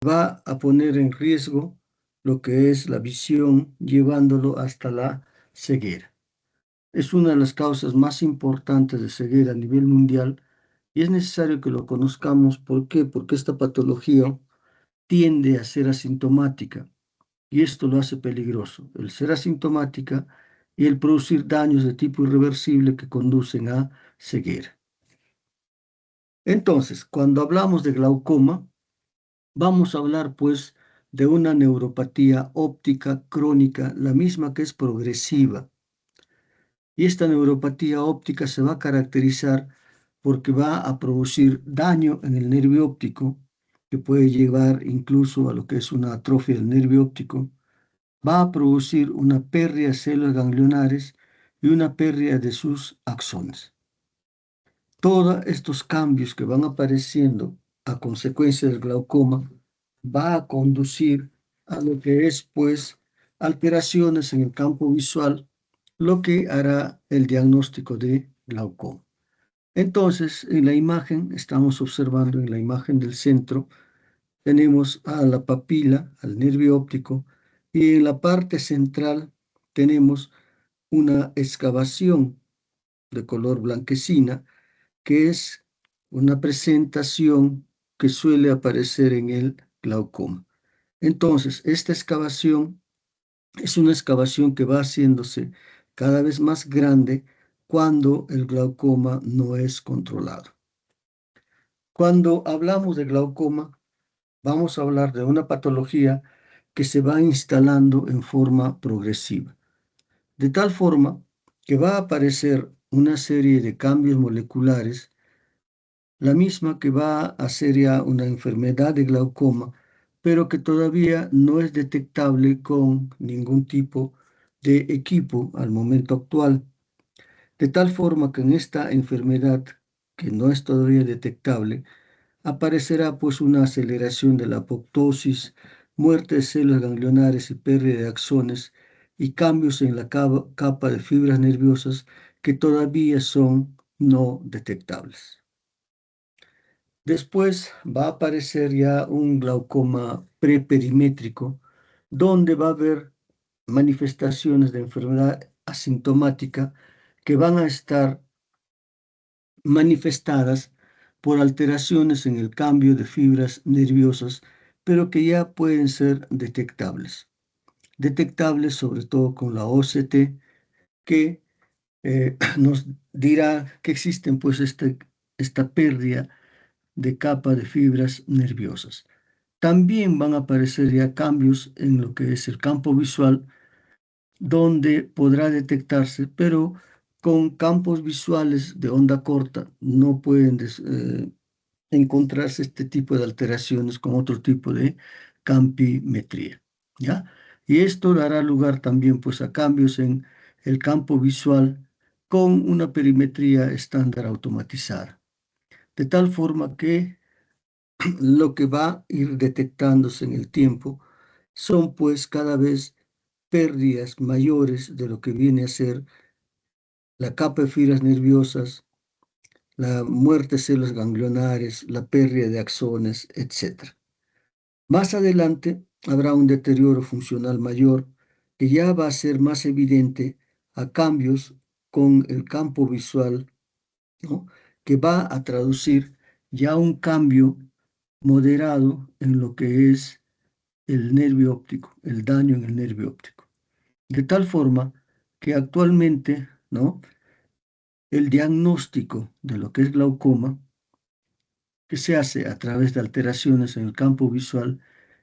va a poner en riesgo lo que es la visión, llevándolo hasta la ceguera. Es una de las causas más importantes de ceguera a nivel mundial y es necesario que lo conozcamos. ¿Por qué? Porque esta patología tiende a ser asintomática y esto lo hace peligroso, el ser asintomática y el producir daños de tipo irreversible que conducen a ceguera. Entonces, cuando hablamos de glaucoma, vamos a hablar pues de una neuropatía óptica crónica, la misma que es progresiva. Y esta neuropatía óptica se va a caracterizar porque va a producir daño en el nervio óptico, que puede llevar incluso a lo que es una atrofia del nervio óptico. Va a producir una pérdida de células ganglionares y una pérdida de sus axones. Todos estos cambios que van apareciendo a consecuencia del glaucoma va a conducir a lo que es pues alteraciones en el campo visual, lo que hará el diagnóstico de glaucoma. Entonces, en la imagen, estamos observando en la imagen del centro, tenemos a la papila, al nervio óptico, y en la parte central tenemos una excavación de color blanquecina, que es una presentación que suele aparecer en el glaucoma. Entonces, esta excavación es una excavación que va haciéndose cada vez más grande cuando el glaucoma no es controlado. Cuando hablamos de glaucoma, vamos a hablar de una patología que se va instalando en forma progresiva, de tal forma que va a aparecer una serie de cambios moleculares, la misma que va a ser ya una enfermedad de glaucoma, pero que todavía no es detectable con ningún tipo de equipo al momento actual, de tal forma que en esta enfermedad, que no es todavía detectable, aparecerá pues una aceleración de la apoptosis, muerte de células ganglionares y pérdida de axones y cambios en la capa de fibras nerviosas que todavía son no detectables. Después va a aparecer ya un glaucoma preperimétrico, donde va a haber manifestaciones de enfermedad asintomática que van a estar manifestadas por alteraciones en el cambio de fibras nerviosas, pero que ya pueden ser detectables. Detectables sobre todo con la OCT, que nos dirá que existen pues esta pérdida de capa de fibras nerviosas. También van a aparecer ya cambios en lo que es el campo visual, donde podrá detectarse, pero con campos visuales de onda corta no pueden encontrarse este tipo de alteraciones con otro tipo de campimetría, ¿ya? Y esto dará lugar también pues a cambios en el campo visual con una perimetría estándar automatizada, de tal forma que lo que va a ir detectándose en el tiempo son pues cada vez pérdidas mayores de lo que viene a ser la capa de fibras nerviosas, la muerte de células ganglionares, la pérdida de axones, etc. Más adelante habrá un deterioro funcional mayor que ya va a ser más evidente a cambios con el campo visual, ¿no? Que va a traducir ya un cambio moderado en lo que es el nervio óptico, el daño en el nervio óptico. De tal forma que actualmente, ¿no?, el diagnóstico de lo que es glaucoma, que se hace a través de alteraciones en el campo visual,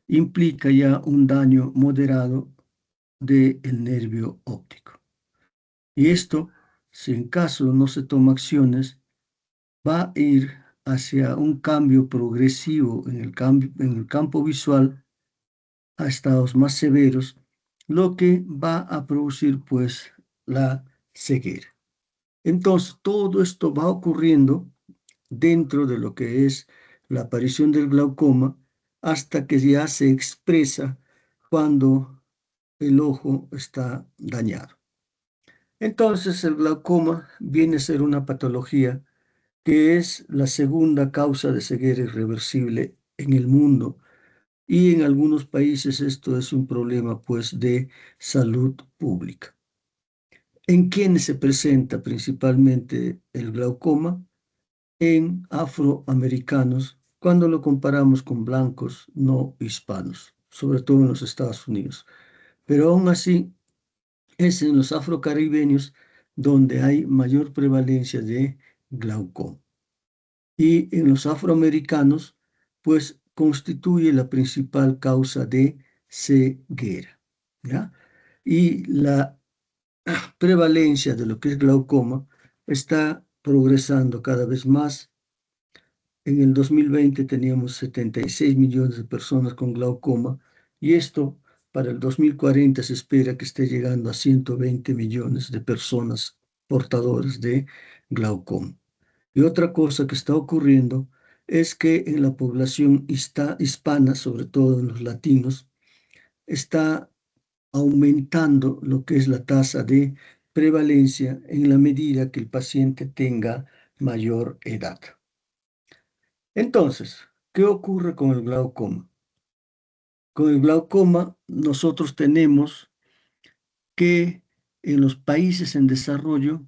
implica ya un daño moderado del nervio óptico. Y esto, si en caso no se toma acciones, va a ir hacia un cambio progresivo en el campo visual a estados más severos, lo que va a producir pues la ceguera. Entonces, todo esto va ocurriendo dentro de lo que es la aparición del glaucoma hasta que ya se expresa cuando el ojo está dañado. Entonces, el glaucoma viene a ser una patología que es la segunda causa de ceguera irreversible en el mundo, y en algunos países esto es un problema pues de salud pública. ¿En quiénes se presenta principalmente el glaucoma? En afroamericanos cuando lo comparamos con blancos no hispanos, sobre todo en los Estados Unidos. Pero aún así es en los afrocaribeños donde hay mayor prevalencia de glaucoma. Y en los afroamericanos, pues constituye la principal causa de ceguera, ¿ya? Y la prevalencia de lo que es glaucoma está progresando cada vez más. En el 2020 teníamos 76 millones de personas con glaucoma y esto para el 2040 se espera que esté llegando a 120 millones de personas portadoras de glaucoma. Y otra cosa que está ocurriendo es que en la población hispana, sobre todo en los latinos, está aumentando lo que es la tasa de prevalencia en la medida que el paciente tenga mayor edad. Entonces, ¿qué ocurre con el glaucoma? Con el glaucoma nosotros tenemos que en los países en desarrollo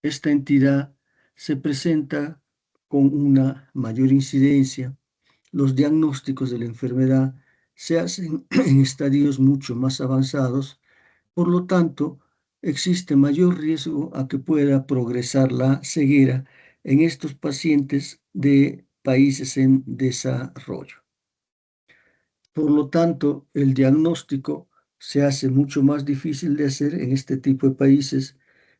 esta entidad se presenta con una mayor incidencia. Los diagnósticos de la enfermedad se hacen en estadios mucho más avanzados, por lo tanto, existe mayor riesgo a que pueda progresar la ceguera en estos pacientes de países en desarrollo. Por lo tanto, el diagnóstico se hace mucho más difícil de hacer en este tipo de países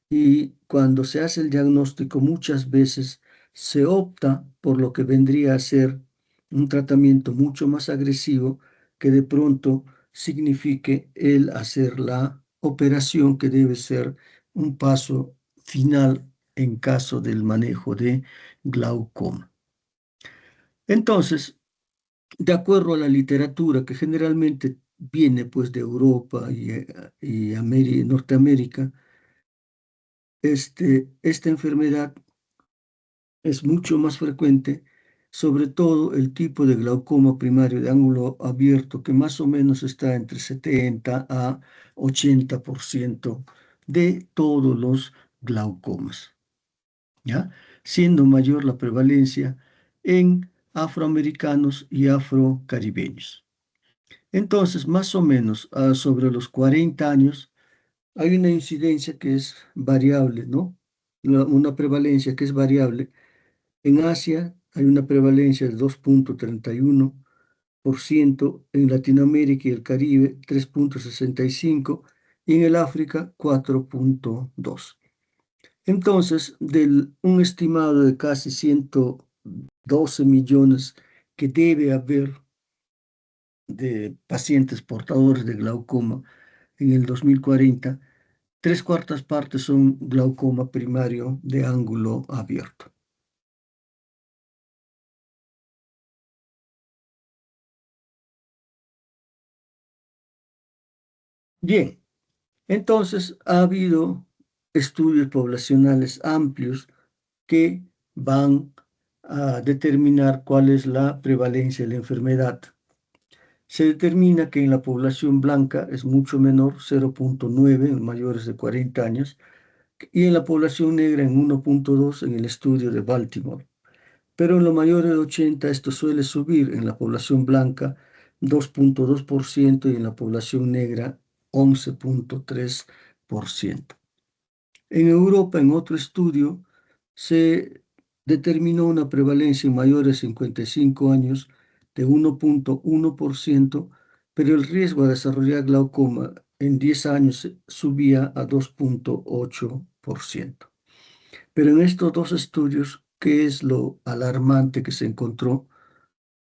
y cuando se hace el diagnóstico muchas veces se opta por lo que vendría a ser un tratamiento mucho más agresivo que de pronto signifique el hacer la operación que debe ser un paso final en caso del manejo de glaucoma. Entonces, de acuerdo a la literatura que generalmente viene pues de Europa y Norteamérica, esta enfermedad es mucho más frecuente, sobre todo el tipo de glaucoma primario de ángulo abierto, que más o menos está entre 70 a 80% de todos los glaucomas, ¿ya? Siendo mayor la prevalencia en afroamericanos y afrocaribeños. Entonces, más o menos sobre los 40 años hay una incidencia que es variable, ¿no? Una prevalencia que es variable. En Asia hay una prevalencia de 2,31%, en Latinoamérica y el Caribe 3,65% y en el África 4,2%. Entonces, un estimado de casi 112 millones que debe haber de pacientes portadores de glaucoma en el 2040, tres cuartas partes son glaucoma primario de ángulo abierto. Bien, entonces ha habido estudios poblacionales amplios que van a determinar cuál es la prevalencia de la enfermedad. Se determina que en la población blanca es mucho menor, 0,9 en mayores de 40 años, y en la población negra en 1,2 en el estudio de Baltimore. Pero en los mayores de 80 esto suele subir en la población blanca 2,2% y en la población negra 11,3%. En Europa, en otro estudio, se determinó una prevalencia en mayores de 55 años de 1,1%, pero el riesgo de desarrollar glaucoma en 10 años subía a 2,8%. Pero en estos dos estudios, ¿qué es lo alarmante que se encontró?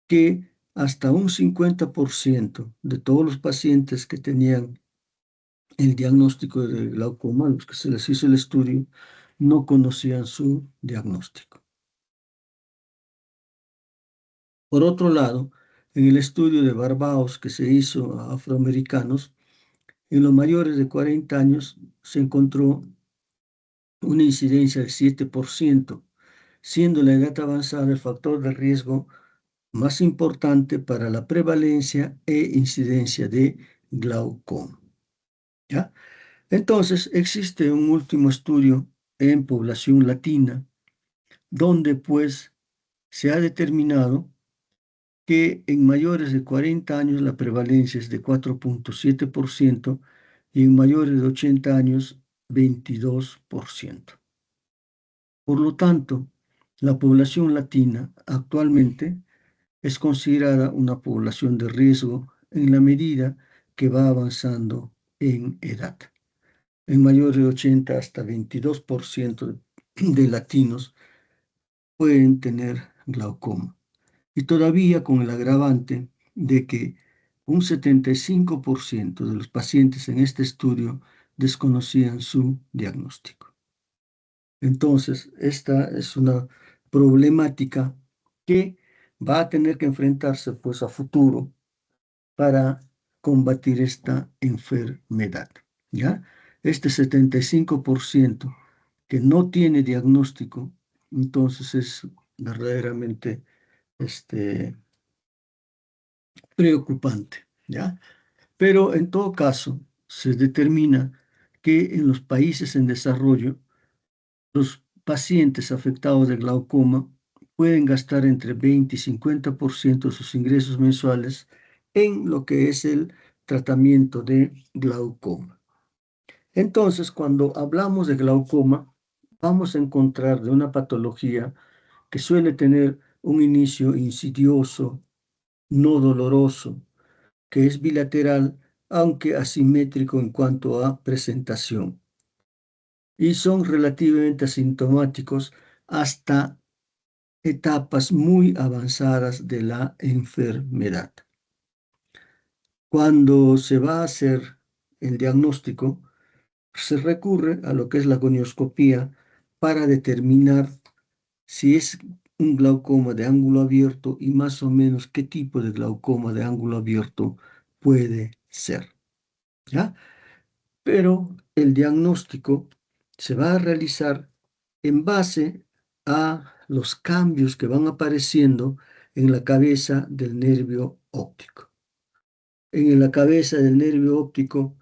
Que hasta un 50% de todos los pacientes que tenían el diagnóstico de glaucoma, los que se les hizo el estudio, no conocían su diagnóstico. Por otro lado, en el estudio de Barbados que se hizo a afroamericanos, en los mayores de 40 años se encontró una incidencia del 7%, siendo la edad avanzada el factor de riesgo más importante para la prevalencia e incidencia de glaucoma. ¿Ya? Entonces, existe un último estudio en población latina donde pues se ha determinado que en mayores de 40 años la prevalencia es de 4,7% y en mayores de 80 años 22%. Por lo tanto, la población latina actualmente es considerada una población de riesgo en la medida que va avanzando en edad. En mayores de 80 hasta 22% de latinos pueden tener glaucoma. Y todavía con el agravante de que un 75% de los pacientes en este estudio desconocían su diagnóstico. Entonces, esta es una problemática que va a tener que enfrentarse pues a futuro para combatir esta enfermedad, ¿ya? Este 75% que no tiene diagnóstico, entonces es verdaderamente preocupante, ¿ya? Pero en todo caso, se determina que en los países en desarrollo, los pacientes afectados de glaucoma pueden gastar entre 20 y 50% de sus ingresos mensuales en lo que es el tratamiento de glaucoma. Entonces, cuando hablamos de glaucoma, vamos a encontrar de una patología que suele tener un inicio insidioso, no doloroso, que es bilateral, aunque asimétrico en cuanto a presentación, y son relativamente asintomáticos hasta etapas muy avanzadas de la enfermedad. Cuando se va a hacer el diagnóstico, se recurre a lo que es la gonioscopía para determinar si es un glaucoma de ángulo abierto y más o menos qué tipo de glaucoma de ángulo abierto puede ser, ¿ya? Pero el diagnóstico se va a realizar en base a los cambios que van apareciendo en la cabeza del nervio óptico. En la cabeza del nervio óptico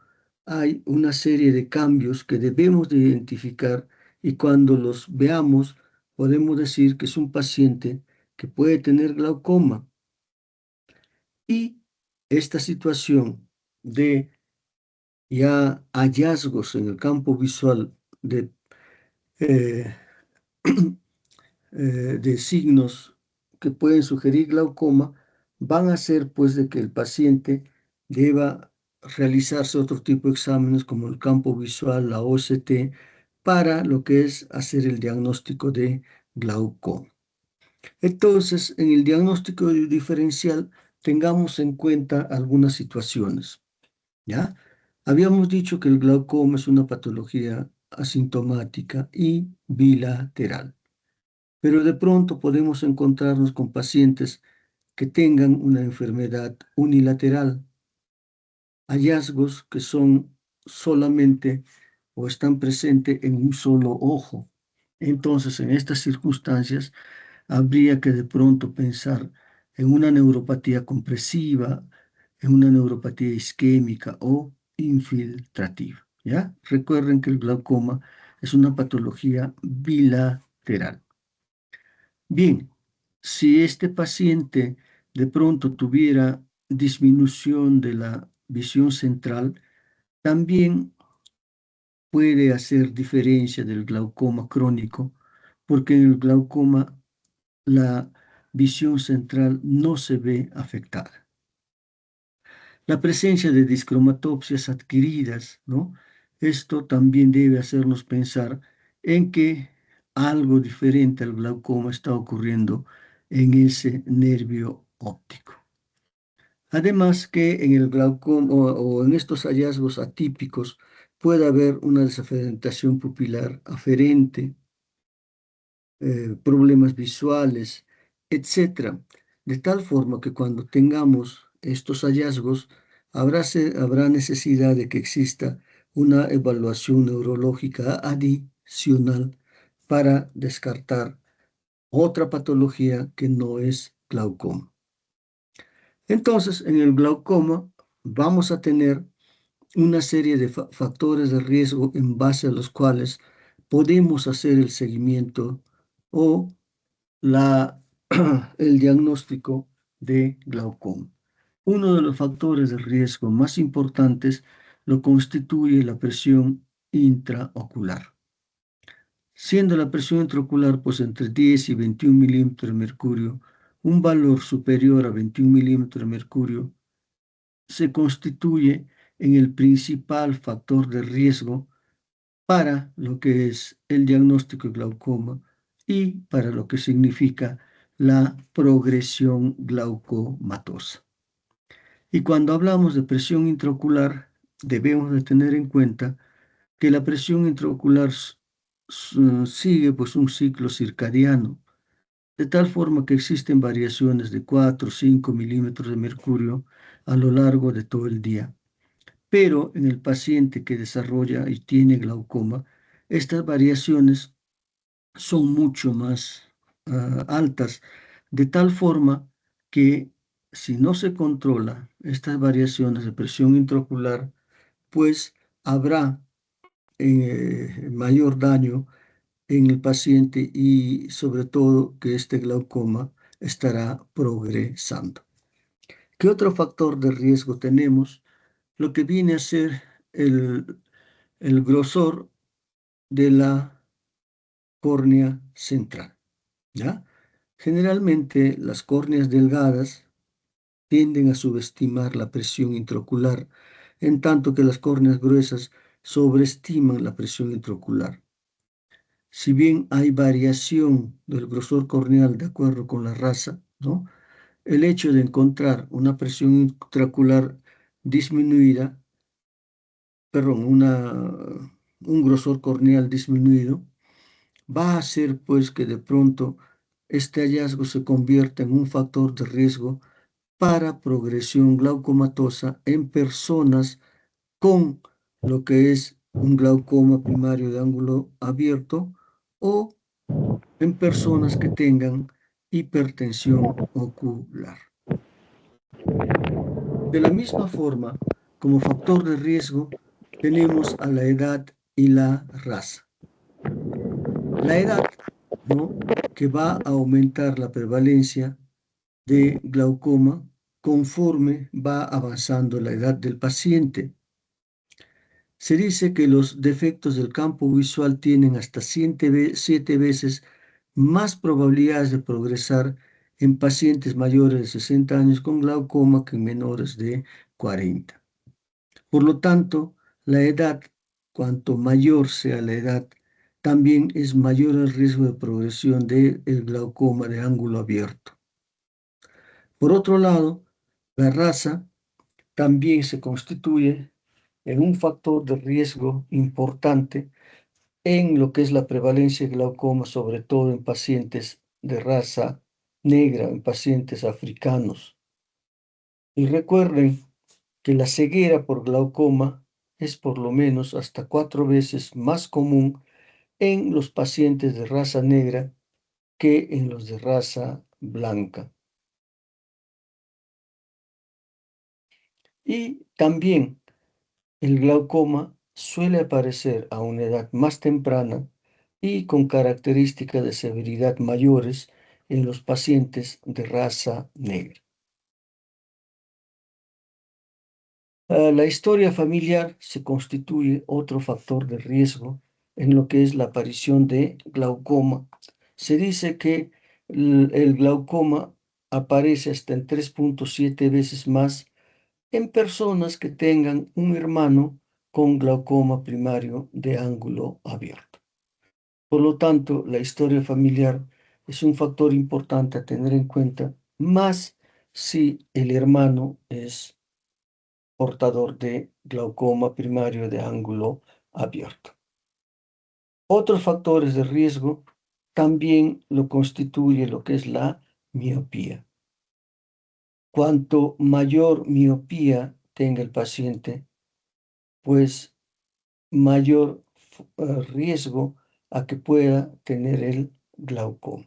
hay una serie de cambios que debemos de identificar y cuando los veamos podemos decir que es un paciente que puede tener glaucoma. Y esta situación de ya hallazgos en el campo visual eh, de signos que pueden sugerir glaucoma van a hacer pues de que el paciente deba realizarse otro tipo de exámenes como el campo visual, la OCT, para lo que es hacer el diagnóstico de glaucoma. Entonces, en el diagnóstico diferencial tengamos en cuenta algunas situaciones, ¿ya? Habíamos dicho que el glaucoma es una patología asintomática y bilateral, pero de pronto podemos encontrarnos con pacientes que tengan una enfermedad unilateral, hallazgos que son solamente o están presentes en un solo ojo. Entonces, en estas circunstancias, habría que de pronto pensar en una neuropatía compresiva, en una neuropatía isquémica o infiltrativa, ¿ya? Recuerden que el glaucoma es una patología bilateral. Bien, si este paciente de pronto tuviera disminución de la visión central, también puede hacer diferencia del glaucoma crónico, porque en el glaucoma la visión central no se ve afectada. La presencia de discromatopsias adquiridas, ¿no? Esto también debe hacernos pensar en que algo diferente al glaucoma está ocurriendo en ese nervio óptico. Además que en el glaucoma o en estos hallazgos atípicos puede haber una desafectación pupilar aferente, problemas visuales, etcétera. De tal forma que cuando tengamos estos hallazgos, habrá necesidad de que exista una evaluación neurológica adicional para descartar otra patología que no es glaucoma. Entonces, en el glaucoma vamos a tener una serie de factores de riesgo en base a los cuales podemos hacer el seguimiento o la, el diagnóstico de glaucoma. Uno de los factores de riesgo más importantes lo constituye la presión intraocular, siendo la presión intraocular pues entre 10 y 21 milímetros de mercurio, un valor superior a 21 milímetros de mercurio se constituye en el principal factor de riesgo para lo que es el diagnóstico de glaucoma y para lo que significa la progresión glaucomatosa. Y cuando hablamos de presión intraocular, debemos de tener en cuenta que la presión intraocular sigue pues un ciclo circadiano, de tal forma que existen variaciones de 4 o 5 milímetros de mercurio a lo largo de todo el día. Pero en el paciente que desarrolla y tiene glaucoma, estas variaciones son mucho más altas, de tal forma que si no se controla estas variaciones de presión intraocular, pues habrá mayor daño en el paciente y sobre todo que este glaucoma estará progresando. ¿Qué otro factor de riesgo tenemos? Lo que viene a ser el grosor de la córnea central, ¿ya? Generalmente las córneas delgadas tienden a subestimar la presión intraocular, en tanto que las córneas gruesas sobreestiman la presión intraocular. Si bien hay variación del grosor corneal de acuerdo con la raza, ¿no? El hecho de encontrar una presión intraocular disminuida, perdón, un grosor corneal disminuido, va a hacer pues que de pronto este hallazgo se convierta en un factor de riesgo para progresión glaucomatosa en personas con lo que es un glaucoma primario de ángulo abierto o en personas que tengan hipertensión ocular. De la misma forma, como factor de riesgo, tenemos a la edad y la raza. La edad, ¿no? Que va a aumentar la prevalencia de glaucoma conforme va avanzando la edad del paciente. Se dice que los defectos del campo visual tienen hasta 7 veces más probabilidades de progresar en pacientes mayores de 60 años con glaucoma que en menores de 40. Por lo tanto, la edad, cuanto mayor sea la edad, también es mayor el riesgo de progresión del glaucoma de ángulo abierto. Por otro lado, la raza también se constituye en un factor de riesgo importante en lo que es la prevalencia de glaucoma, sobre todo en pacientes de raza negra, en pacientes africanos. Y recuerden que la ceguera por glaucoma es por lo menos hasta 4 veces más común en los pacientes de raza negra que en los de raza blanca. Y también el glaucoma suele aparecer a una edad más temprana y con características de severidad mayores en los pacientes de raza negra. La historia familiar se constituye otro factor de riesgo en lo que es la aparición de glaucoma. Se dice que el glaucoma aparece hasta en 3.7 veces más en personas que tengan un hermano con glaucoma primario de ángulo abierto. Por lo tanto, la historia familiar es un factor importante a tener en cuenta, más si el hermano es portador de glaucoma primario de ángulo abierto. Otros factores de riesgo también lo constituye lo que es la miopía. Cuanto mayor miopía tenga el paciente, pues mayor riesgo a que pueda tener el glaucoma.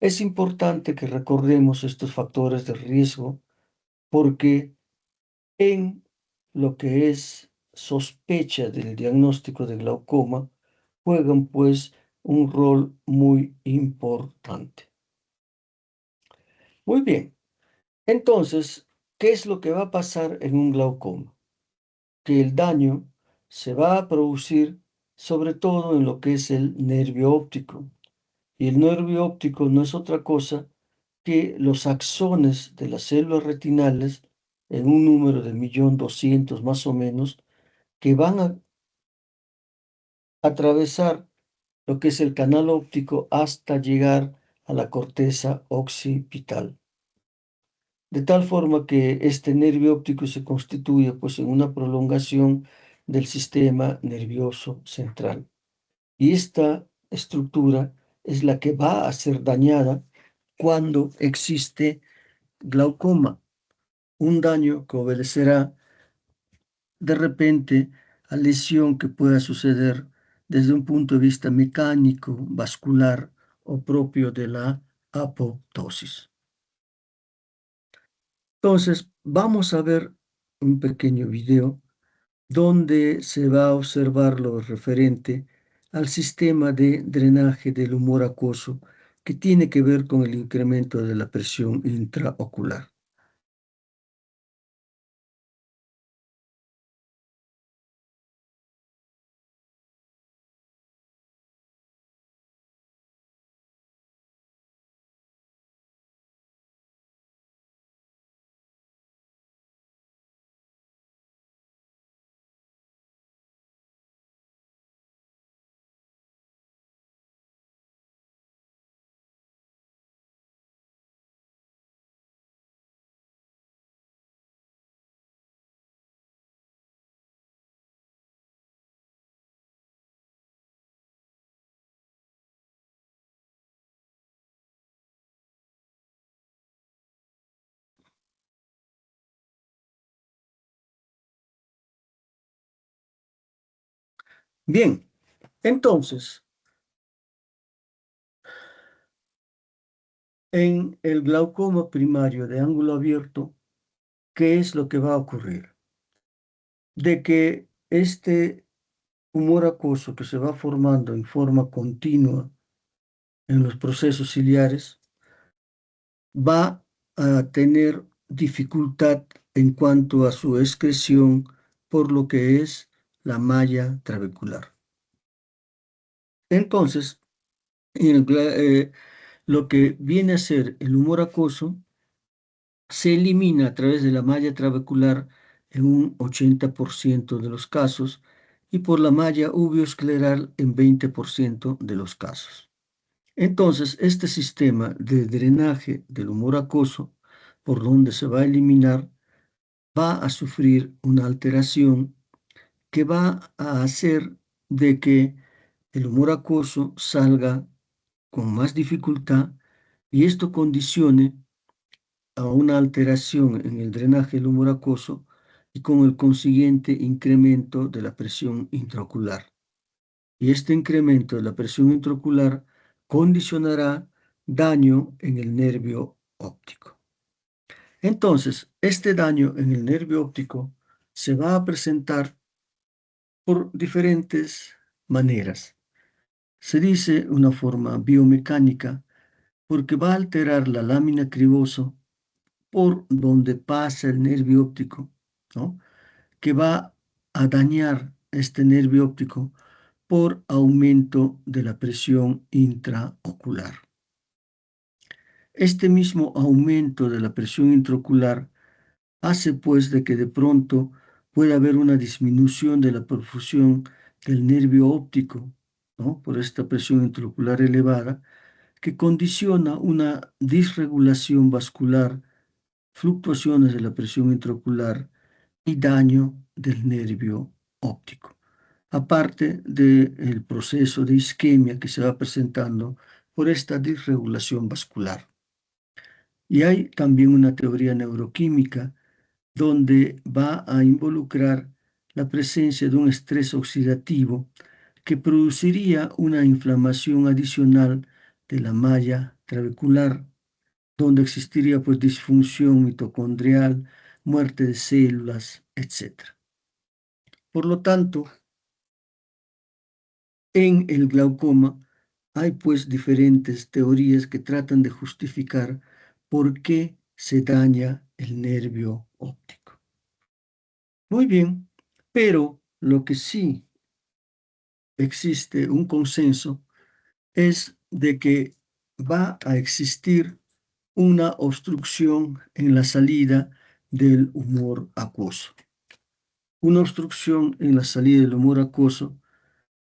Es importante que recordemos estos factores de riesgo porque en lo que es sospecha del diagnóstico de glaucoma juegan pues un rol muy importante. Muy bien, entonces, ¿qué es lo que va a pasar en un glaucoma? Que el daño se va a producir sobre todo en lo que es el nervio óptico. Y el nervio óptico no es otra cosa que los axones de las células retinales en un número de 1.200.000 más o menos, que van a atravesar lo que es el canal óptico hasta llegar a la corteza occipital. De tal forma que este nervio óptico se constituye pues en una prolongación del sistema nervioso central. Y esta estructura es la que va a ser dañada cuando existe glaucoma, un daño que obedecerá de repente a lesión que pueda suceder desde un punto de vista mecánico, vascular o propio de la apoptosis. Entonces, vamos a ver un pequeño video donde se va a observar lo referente al sistema de drenaje del humor acuoso que tiene que ver con el incremento de la presión intraocular. Bien, entonces, en el glaucoma primario de ángulo abierto, ¿qué es lo que va a ocurrir? De que este humor acuoso que se va formando en forma continua en los procesos ciliares va a tener dificultad en cuanto a su excreción por lo que es la malla trabecular. Entonces, lo que viene a ser el humor acuoso se elimina a través de la malla trabecular en un 80% de los casos y por la malla uveoscleral en 20% de los casos. Entonces, este sistema de drenaje del humor acuoso, por donde se va a eliminar, va a sufrir una alteración que va a hacer de que el humor acuoso salga con más dificultad y esto condicione a una alteración en el drenaje del humor acuoso y con el consiguiente incremento de la presión intraocular. Y este incremento de la presión intraocular condicionará daño en el nervio óptico. Entonces, este daño en el nervio óptico se va a presentar por diferentes maneras. Se dice una forma biomecánica porque va a alterar la lámina criboso por donde pasa el nervio óptico, ¿no? Que va a dañar este nervio óptico por aumento de la presión intraocular. Este mismo aumento de la presión intraocular hace pues de que de pronto pueda haber una disminución de la perfusión del nervio óptico, ¿no? Por esta presión intraocular elevada, que condiciona una disregulación vascular, fluctuaciones de la presión intraocular y daño del nervio óptico. Aparte del proceso de isquemia que se va presentando por esta disregulación vascular. Y hay también una teoría neuroquímica donde va a involucrar la presencia de un estrés oxidativo que produciría una inflamación adicional de la malla trabecular, donde existiría pues disfunción mitocondrial, muerte de células, etc. Por lo tanto, en el glaucoma hay pues diferentes teorías que tratan de justificar por qué se daña el nervio óptico. Muy bien, pero lo que sí existe un consenso es de que va a existir una obstrucción en la salida del humor acuoso. Una obstrucción en la salida del humor acuoso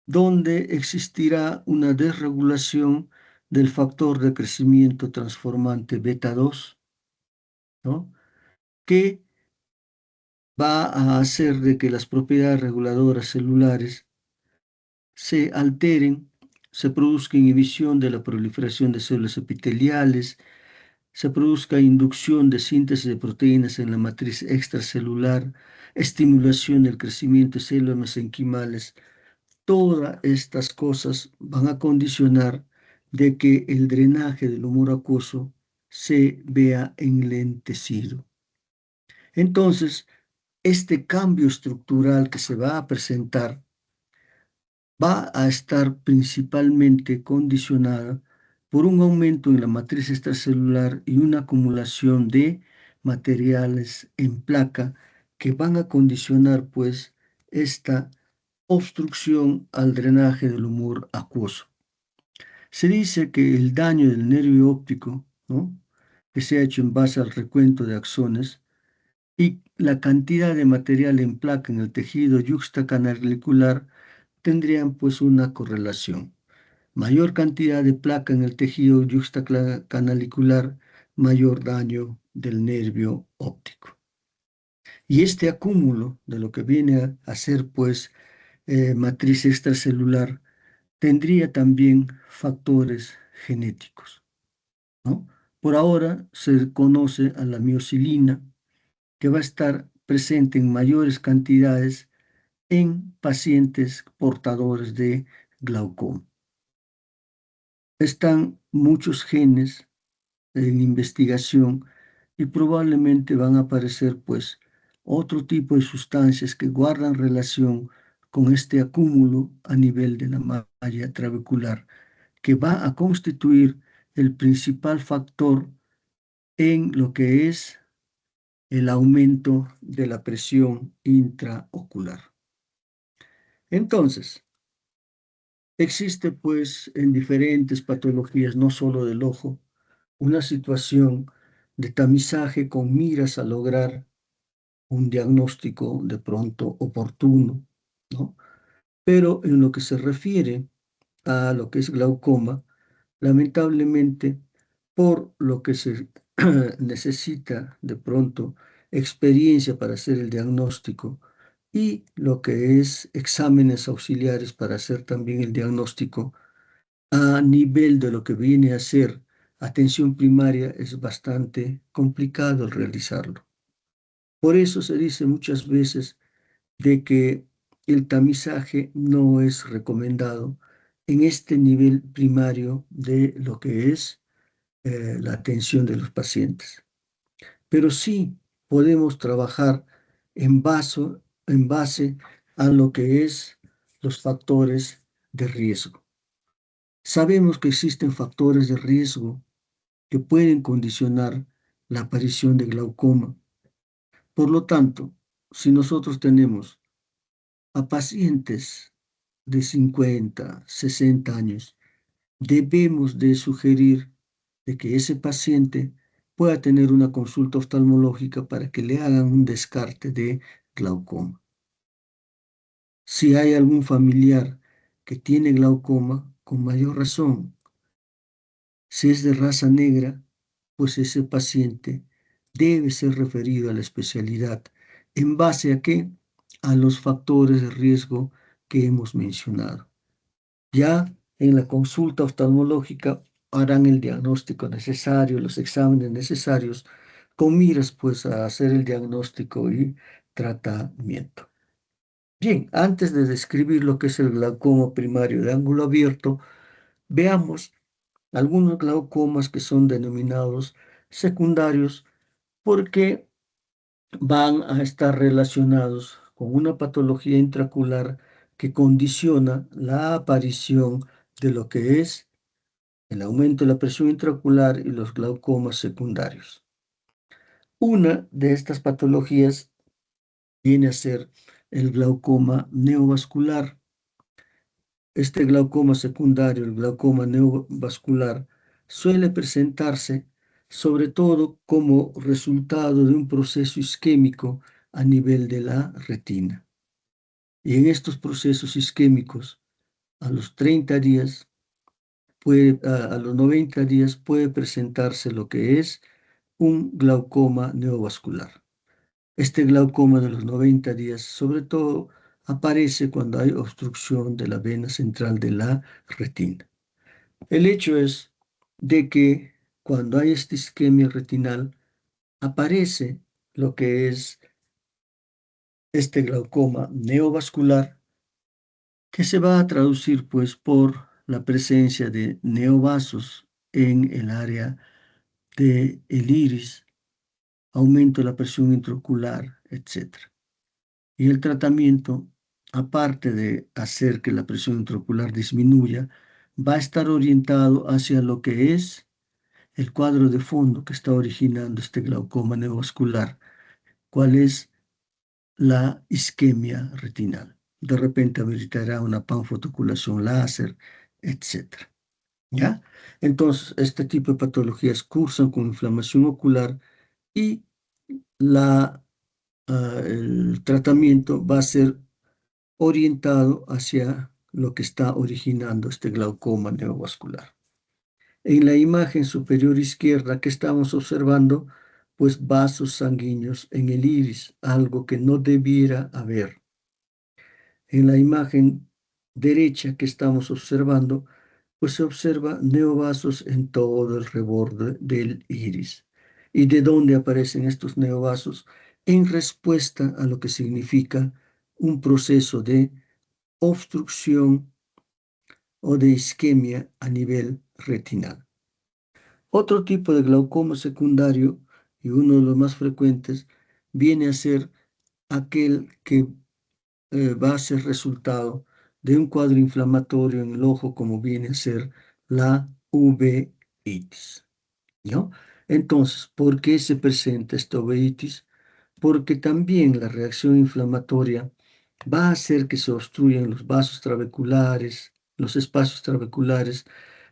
donde existirá una desregulación del factor de crecimiento transformante beta 2, ¿no? Que va a hacer de que las propiedades reguladoras celulares se alteren, se produzca inhibición de la proliferación de células epiteliales, se produzca inducción de síntesis de proteínas en la matriz extracelular, estimulación del crecimiento de células mesenquimales. Todas estas cosas van a condicionar de que el drenaje del humor acuoso se vea enlentecido. Entonces, este cambio estructural que se va a presentar va a estar principalmente condicionada por un aumento en la matriz extracelular y una acumulación de materiales en placa que van a condicionar pues esta obstrucción al drenaje del humor acuoso. Se dice que el daño del nervio óptico, ¿no?, que se ha hecho en base al recuento de axones, y la cantidad de material en placa en el tejido yuxtacanalicular tendrían pues una correlación. Mayor cantidad de placa en el tejido yuxtacanalicular, mayor daño del nervio óptico. Y este acúmulo de lo que viene a ser pues matriz extracelular tendría también factores genéticos, ¿no? Por ahora se conoce a la miocilina, que va a estar presente en mayores cantidades en pacientes portadores de glaucoma. Están muchos genes en investigación y probablemente van a aparecer pues otro tipo de sustancias que guardan relación con este acúmulo a nivel de la malla trabecular, que va a constituir el principal factor en lo que es el aumento de la presión intraocular. Entonces, existe pues en diferentes patologías, no solo del ojo, una situación de tamizaje con miras a lograr un diagnóstico de pronto oportuno, ¿no? Pero en lo que se refiere a lo que es glaucoma, lamentablemente, por lo que se necesita de pronto experiencia para hacer el diagnóstico y lo que es exámenes auxiliares para hacer también el diagnóstico a nivel de lo que viene a ser atención primaria, es bastante complicado el realizarlo. Por eso se dice muchas veces de que el tamizaje no es recomendado en este nivel primario de lo que es la atención de los pacientes. Pero sí podemos trabajar en base a lo que es los factores de riesgo. Sabemos que existen factores de riesgo que pueden condicionar la aparición de glaucoma. Por lo tanto, si nosotros tenemos a pacientes de 50, 60 años, debemos de sugerir de que ese paciente pueda tener una consulta oftalmológica para que le hagan un descarte de glaucoma. Si hay algún familiar que tiene glaucoma, con mayor razón, si es de raza negra, pues ese paciente debe ser referido a la especialidad. ¿En base a qué? A los factores de riesgo que hemos mencionado. Ya en la consulta oftalmológica harán el diagnóstico necesario, los exámenes necesarios, con miras pues a hacer el diagnóstico y tratamiento. Bien, antes de describir lo que es el glaucoma primario de ángulo abierto, veamos algunos glaucomas que son denominados secundarios porque van a estar relacionados con una patología intraocular que condiciona la aparición de lo que es el aumento de la presión intraocular y los glaucomas secundarios. Una de estas patologías viene a ser el glaucoma neovascular. Este glaucoma secundario, el glaucoma neovascular, suele presentarse sobre todo como resultado de un proceso isquémico a nivel de la retina. Y en estos procesos isquémicos, a los 30 días, a los 90 días puede presentarse lo que es un glaucoma neovascular. Este glaucoma de los 90 días, sobre todo, aparece cuando hay obstrucción de la vena central de la retina. El hecho es de que cuando hay esta isquemia retinal, aparece lo que es este glaucoma neovascular, que se va a traducir pues por la presencia de neovasos en el área del iris, aumento de la presión intraocular, etc. Y el tratamiento, aparte de hacer que la presión intraocular disminuya, va a estar orientado hacia lo que es el cuadro de fondo que está originando este glaucoma neovascular, cuál es la isquemia retinal. De repente habilitará una panfotoculación láser, etc. ¿Ya? Entonces, este tipo de patologías cursan con inflamación ocular y el tratamiento va a ser orientado hacia lo que está originando este glaucoma neovascular. En la imagen superior izquierda que estamos observando, pues vasos sanguíneos en el iris, algo que no debiera haber. En la imagen derecha que estamos observando, pues se observa neovasos en todo el reborde del iris. ¿Y de dónde aparecen estos neovasos? En respuesta a lo que significa un proceso de obstrucción o de isquemia a nivel retinal. Otro tipo de glaucoma secundario, y uno de los más frecuentes, viene a ser aquel que va a ser resultado de un cuadro inflamatorio en el ojo, como viene a ser la uveitis, ¿no? Entonces, ¿por qué se presenta esta uveitis? Porque también la reacción inflamatoria va a hacer que se obstruyan los vasos trabeculares, los espacios trabeculares,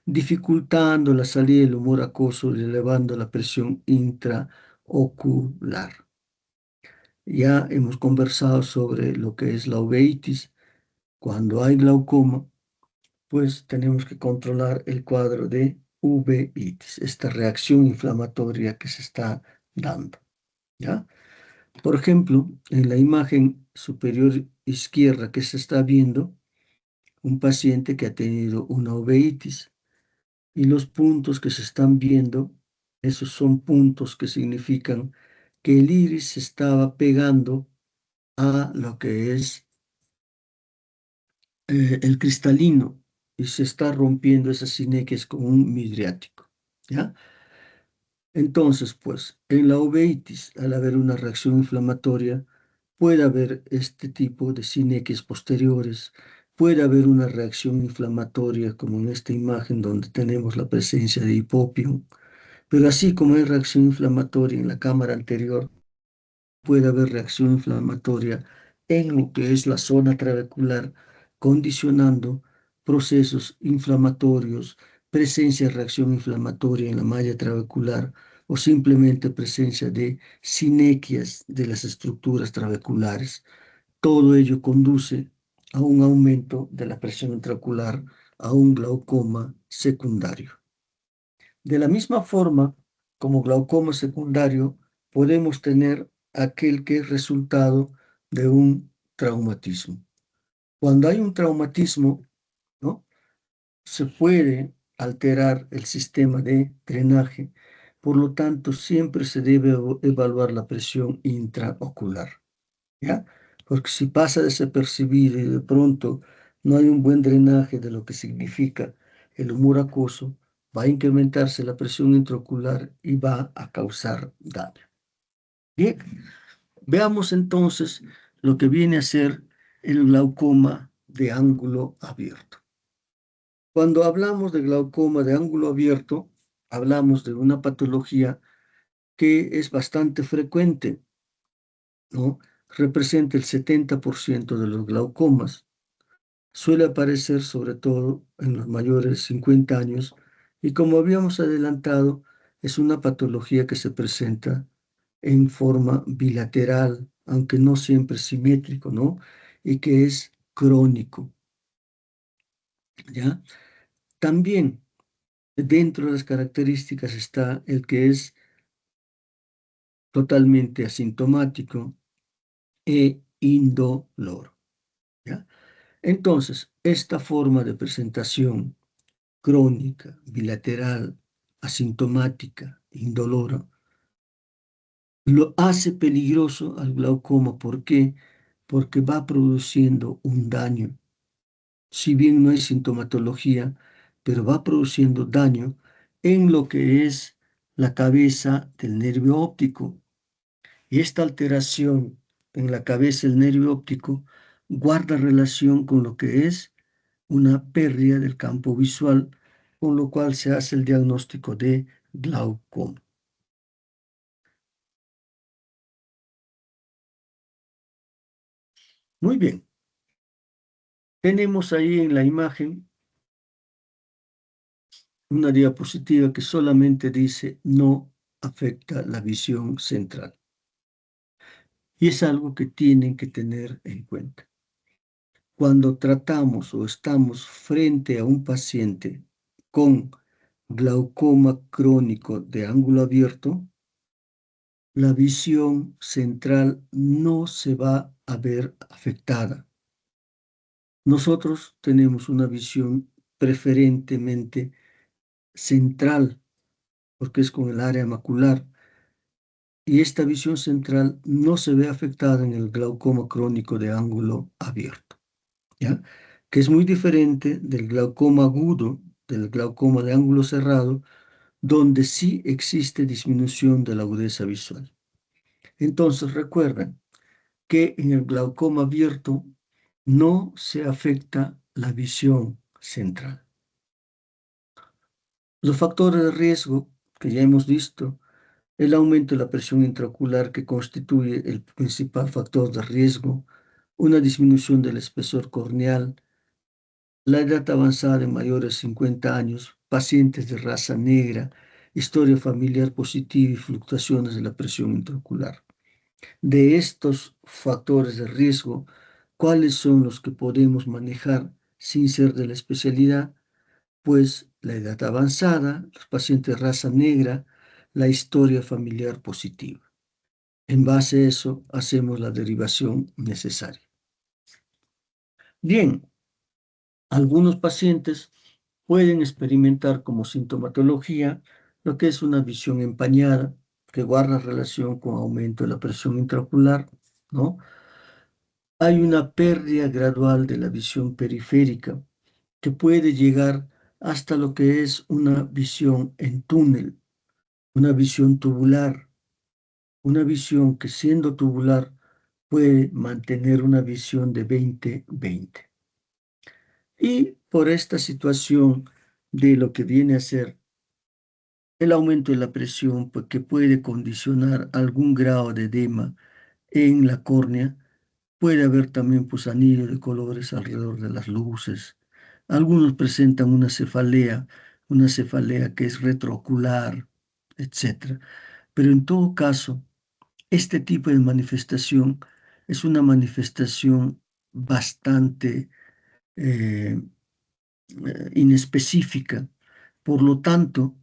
dificultando la salida del humor acuoso y elevando la presión intraocular. Ya hemos conversado sobre lo que es la uveitis. Cuando hay glaucoma, pues tenemos que controlar el cuadro de uveitis, esta reacción inflamatoria que se está dando, ¿ya? Por ejemplo, en la imagen superior izquierda que se está viendo, un paciente que ha tenido una uveitis y los puntos que se están viendo, esos son puntos que significan que el iris se estaba pegando a lo que es el cristalino y se está rompiendo esas sinequias con un midriático, ¿ya? Entonces, pues, en la uveitis, al haber una reacción inflamatoria, puede haber este tipo de sinequias posteriores, puede haber una reacción inflamatoria, como en esta imagen donde tenemos la presencia de hipopión, pero así como hay reacción inflamatoria en la cámara anterior, puede haber reacción inflamatoria en lo que es la zona trabecular, condicionando procesos inflamatorios, presencia de reacción inflamatoria en la malla trabecular o simplemente presencia de sinequias de las estructuras trabeculares. Todo ello conduce a un aumento de la presión intraocular, a un glaucoma secundario. De la misma forma, como glaucoma secundario, podemos tener aquel que es resultado de un traumatismo. Cuando hay un traumatismo, ¿no? Se puede alterar el sistema de drenaje, por lo tanto, siempre se debe evaluar la presión intraocular, ¿ya? Porque si pasa desapercibido y de pronto no hay un buen drenaje de lo que significa el humor acuoso, va a incrementarse la presión intraocular y va a causar daño. Bien, veamos entonces lo que viene a ser el glaucoma de ángulo abierto. Cuando hablamos de glaucoma de ángulo abierto, hablamos de una patología que es bastante frecuente, ¿no? Representa el 70% de los glaucomas. Suele aparecer sobre todo en los mayores de 50 años y como habíamos adelantado, es una patología que se presenta en forma bilateral, aunque no siempre simétrico, ¿no? Y que es crónico, ¿ya? También dentro de las características está el que es totalmente asintomático e indoloro, ¿ya? Entonces, esta forma de presentación crónica, bilateral, asintomática, indolora, lo hace peligroso al glaucoma. ¿Por qué? Porque va produciendo un daño. Si bien no hay sintomatología, pero va produciendo daño en lo que es la cabeza del nervio óptico. Y esta alteración en la cabeza del nervio óptico guarda relación con lo que es una pérdida del campo visual, con lo cual se hace el diagnóstico de glaucoma. Muy bien, tenemos ahí en la imagen una diapositiva que solamente dice no afecta la visión central. Y es algo que tienen que tener en cuenta. Cuando tratamos o estamos frente a un paciente con glaucoma crónico de ángulo abierto, la visión central no se va a ver afectada. Nosotros tenemos una visión preferentemente central, porque es con el área macular, y esta visión central no se ve afectada en el glaucoma crónico de ángulo abierto, ¿ya? Que es muy diferente del glaucoma agudo, del glaucoma de ángulo cerrado, donde sí existe disminución de la agudeza visual. Entonces, recuerden que en el glaucoma abierto no se afecta la visión central. Los factores de riesgo que ya hemos visto, el aumento de la presión intraocular que constituye el principal factor de riesgo, una disminución del espesor corneal, la edad avanzada de mayores de 50 años, pacientes de raza negra, historia familiar positiva y fluctuaciones de la presión intraocular. De estos factores de riesgo, ¿cuáles son los que podemos manejar sin ser de la especialidad? Pues la edad avanzada, los pacientes de raza negra, la historia familiar positiva. En base a eso, hacemos la derivación necesaria. Bien, algunos pacientes pueden experimentar como sintomatología lo que es una visión empañada, que guarda relación con aumento de la presión intraocular, ¿no? Hay una pérdida gradual de la visión periférica que puede llegar hasta lo que es una visión en túnel, una visión tubular, una visión que siendo tubular puede mantener una visión de 20/20. Y por esta situación de lo que viene a ser el aumento de la presión, pues, que puede condicionar algún grado de edema en la córnea, puede haber también pues anillo de colores alrededor de las luces. Algunos presentan una cefalea que es retroocular, etc. Pero en todo caso, este tipo de manifestación es una manifestación bastante inespecífica. Por lo tanto,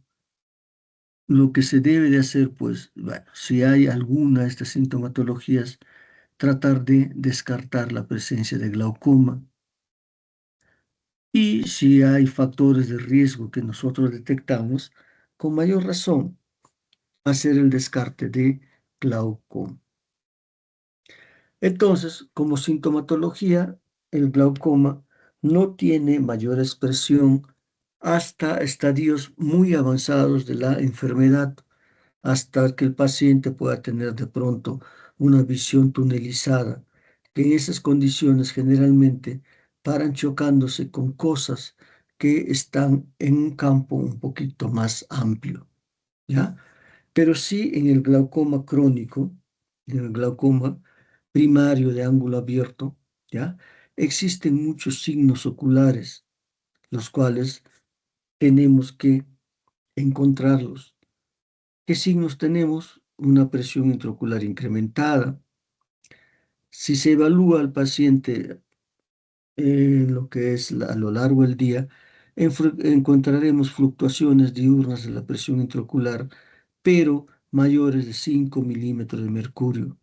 lo que se debe de hacer, pues, bueno, si hay alguna de estas sintomatologías, tratar de descartar la presencia de glaucoma. Y si hay factores de riesgo que nosotros detectamos, con mayor razón, hacer el descarte de glaucoma. Entonces, como sintomatología, el glaucoma no tiene mayor expresión hasta estadios muy avanzados de la enfermedad, hasta que el paciente pueda tener de pronto una visión tunelizada, que en esas condiciones generalmente paran chocándose con cosas que están en un campo un poquito más amplio, ¿ya? Pero sí en el glaucoma crónico, en el glaucoma primario de ángulo abierto, ¿ya? Existen muchos signos oculares, los cuales tenemos que encontrarlos. ¿Qué signos tenemos? Una presión intraocular incrementada. Si se evalúa al paciente en lo que es a lo largo del día, encontraremos fluctuaciones diurnas de la presión intraocular, pero mayores de 5 milímetros de mercurio.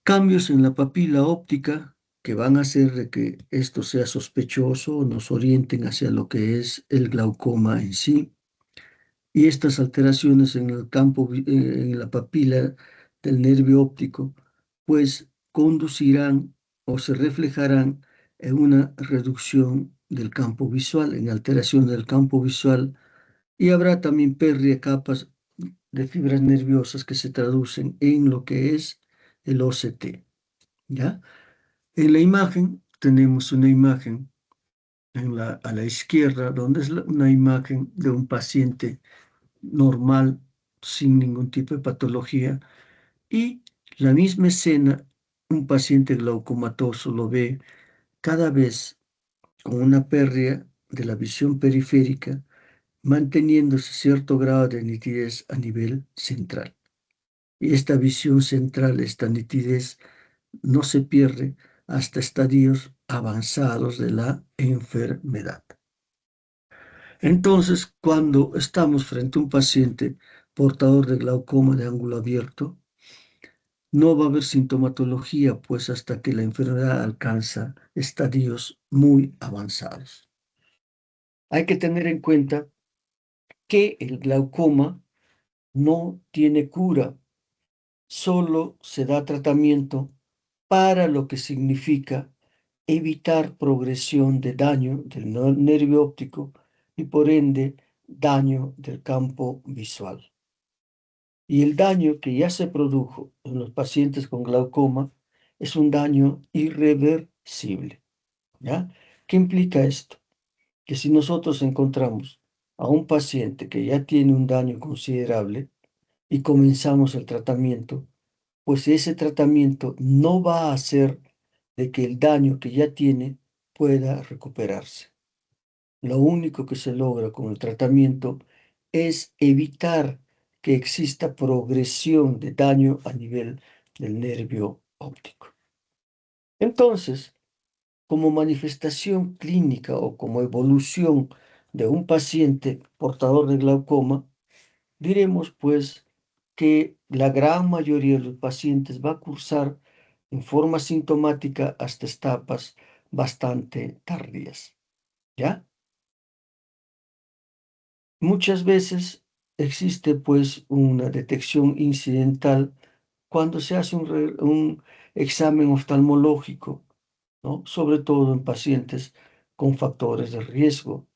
Cambios en la papila óptica que van a hacer de que esto sea sospechoso o nos orienten hacia lo que es el glaucoma en sí. Y estas alteraciones en el campo, en la papila del nervio óptico, pues conducirán o se reflejarán en una reducción del campo visual, en alteración del campo visual, y habrá también pérdida de capas de fibras nerviosas que se traducen en lo que es el OCT, ¿ya? En la imagen tenemos una imagen a la izquierda, donde es una imagen de un paciente normal, sin ningún tipo de patología, y la misma escena, un paciente glaucomatoso lo ve cada vez con una pérdida de la visión periférica, manteniéndose cierto grado de nitidez a nivel central. Y esta visión central, esta nitidez, no se pierde hasta estadios avanzados de la enfermedad. Entonces, cuando estamos frente a un paciente portador de glaucoma de ángulo abierto, no va a haber sintomatología, pues hasta que la enfermedad alcanza estadios muy avanzados. Hay que tener en cuenta que el glaucoma no tiene cura, solo se da tratamiento para lo que significa evitar progresión de daño del nervio óptico y por ende daño del campo visual. Y el daño que ya se produjo en los pacientes con glaucoma es un daño irreversible, ¿ya? ¿Qué implica esto? Que si nosotros encontramos a un paciente que ya tiene un daño considerable y comenzamos el tratamiento, pues ese tratamiento no va a hacer de que el daño que ya tiene pueda recuperarse. Lo único que se logra con el tratamiento es evitar que exista progresión de daño a nivel del nervio óptico. Entonces, como manifestación clínica o como evolución de un paciente portador de glaucoma, diremos pues que la gran mayoría de los pacientes va a cursar en forma sintomática hasta etapas bastante tardías, ¿ya? Muchas veces existe pues una detección incidental cuando se hace un examen oftalmológico, ¿no? Sobre todo en pacientes con factores de riesgo.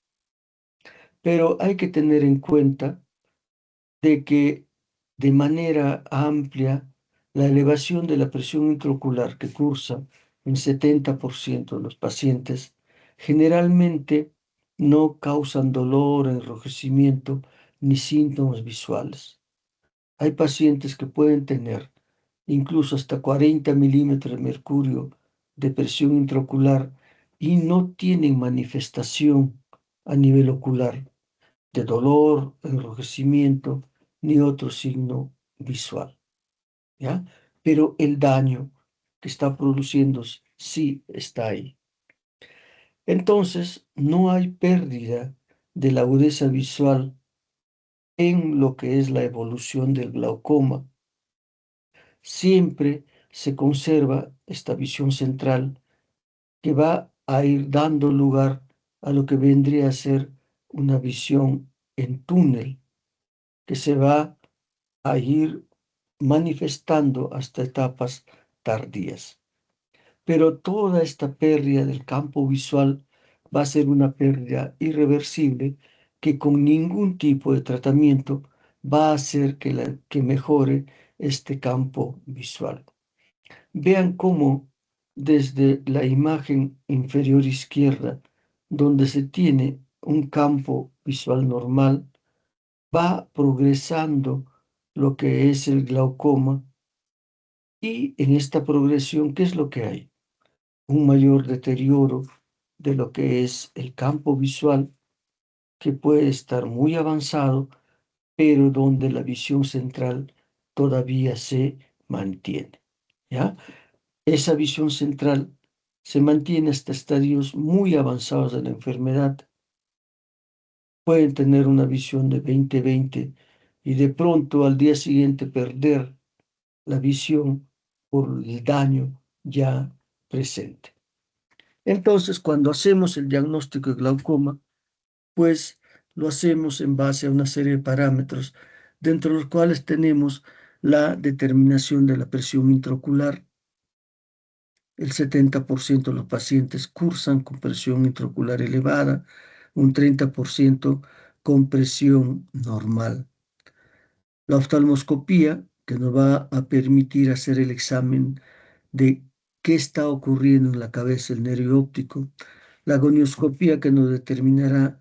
Pero hay que tener en cuenta de que de manera amplia la elevación de la presión intraocular que cursa en 70% de los pacientes generalmente no causan dolor, enrojecimiento ni síntomas visuales. Hay pacientes que pueden tener incluso hasta 40 milímetros de mercurio de presión intraocular y no tienen manifestación a nivel ocular de dolor, enrojecimiento, ni otro signo visual, ¿ya? Pero el daño que está produciendo sí está ahí. Entonces, no hay pérdida de la agudeza visual en lo que es la evolución del glaucoma. Siempre se conserva esta visión central que va a ir dando lugar a lo que vendría a ser una visión en túnel, que se va a ir manifestando hasta etapas tardías. Pero toda esta pérdida del campo visual va a ser una pérdida irreversible que con ningún tipo de tratamiento va a hacer que mejore este campo visual. Vean cómo desde la imagen inferior izquierda, donde se tiene un campo visual normal, va progresando lo que es el glaucoma y en esta progresión, ¿qué es lo que hay? Un mayor deterioro de lo que es el campo visual que puede estar muy avanzado, pero donde la visión central todavía se mantiene, ¿ya? Esa visión central se mantiene hasta estadios muy avanzados de la enfermedad. Pueden tener una visión de 20/20 y de pronto al día siguiente perder la visión por el daño ya presente. Entonces, cuando hacemos el diagnóstico de glaucoma, pues lo hacemos en base a una serie de parámetros, dentro de los cuales tenemos la determinación de la presión intraocular. El 70% de los pacientes cursan con presión intraocular elevada, un 30% con presión normal. La oftalmoscopía, que nos va a permitir hacer el examen de qué está ocurriendo en la cabeza, el nervio óptico. La gonioscopía, que nos determinará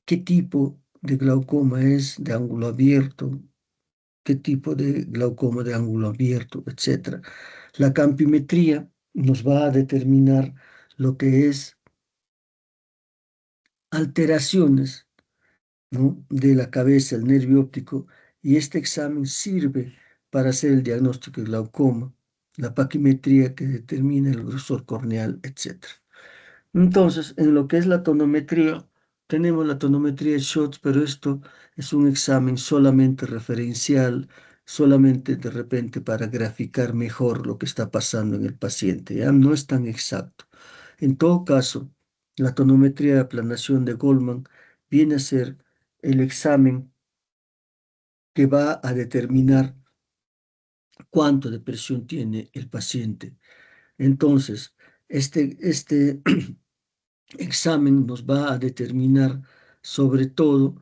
qué tipo de glaucoma es, de ángulo abierto, qué tipo de glaucoma de ángulo abierto, etc. La campimetría nos va a determinar lo que es alteraciones, ¿no?, de la cabeza, el nervio óptico, y este examen sirve para hacer el diagnóstico de glaucoma, la paquimetría que determina el grosor corneal, etc. Entonces, en lo que es la tonometría, tenemos la tonometría de Schott, pero esto es un examen solamente referencial, solamente de repente para graficar mejor lo que está pasando en el paciente, ¿ya? No es tan exacto. En todo caso, la tonometría de aplanación de Goldman viene a ser el examen que va a determinar cuánto de presión tiene el paciente. Entonces, este examen nos va a determinar sobre todo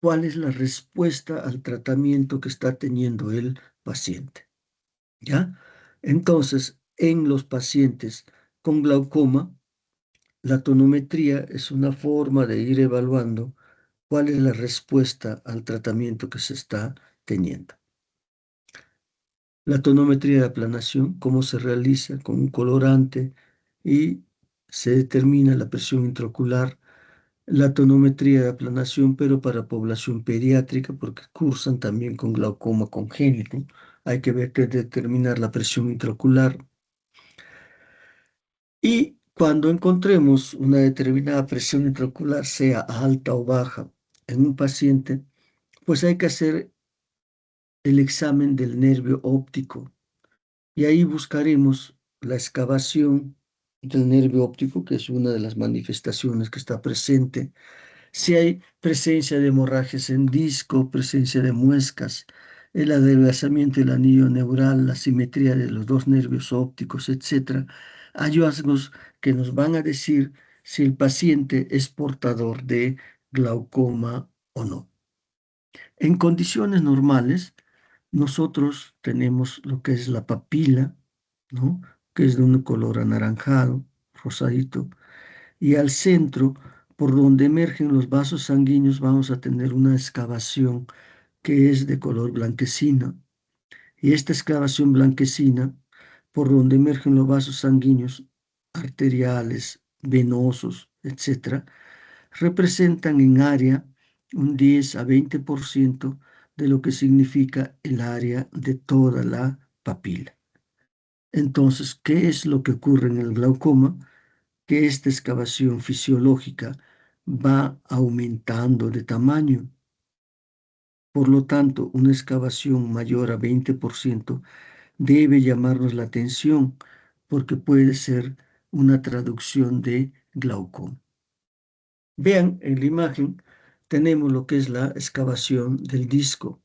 cuál es la respuesta al tratamiento que está teniendo el paciente, ¿ya? Entonces, en los pacientes con glaucoma, la tonometría es una forma de ir evaluando cuál es la respuesta al tratamiento que se está teniendo. La tonometría de aplanación, cómo se realiza con un colorante y se determina la presión intraocular. La tonometría de aplanación, pero para población pediátrica, porque cursan también con glaucoma congénito. Hay que ver que determinar la presión intraocular. Y cuando encontremos una determinada presión intraocular, sea alta o baja, en un paciente, pues hay que hacer el examen del nervio óptico. Y ahí buscaremos la excavación del nervio óptico, que es una de las manifestaciones que está presente. Si hay presencia de hemorragias en disco, presencia de muescas, el adelgazamiento del anillo neural, la simetría de los dos nervios ópticos, etc. Hallazgos que nos van a decir si el paciente es portador de glaucoma o no. En condiciones normales, nosotros tenemos lo que es la papila, ¿no?, que es de un color anaranjado, rosadito, y al centro, por donde emergen los vasos sanguíneos, vamos a tener una excavación que es de color blanquecina. Y esta excavación blanquecina, por donde emergen los vasos sanguíneos arteriales, venosos, etc., representan en área un 10 a 20% de lo que significa el área de toda la papila. Entonces, ¿qué es lo que ocurre en el glaucoma? Que esta excavación fisiológica va aumentando de tamaño. Por lo tanto, una excavación mayor a 20% debe llamarnos la atención porque puede ser una traducción de glaucoma. Vean en la imagen, tenemos lo que es la excavación del disco.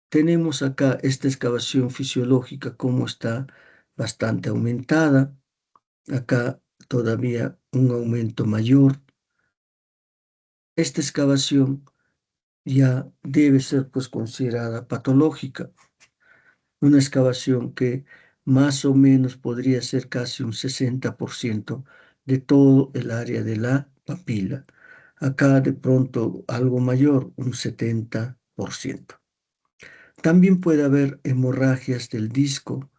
Tenemos acá esta excavación fisiológica, como está bastante aumentada. Acá todavía un aumento mayor, esta excavación ya debe ser pues considerada patológica, una excavación que más o menos podría ser casi un 60% de todo el área de la papila. Acá de pronto algo mayor, un 70%. También puede haber hemorragias del disco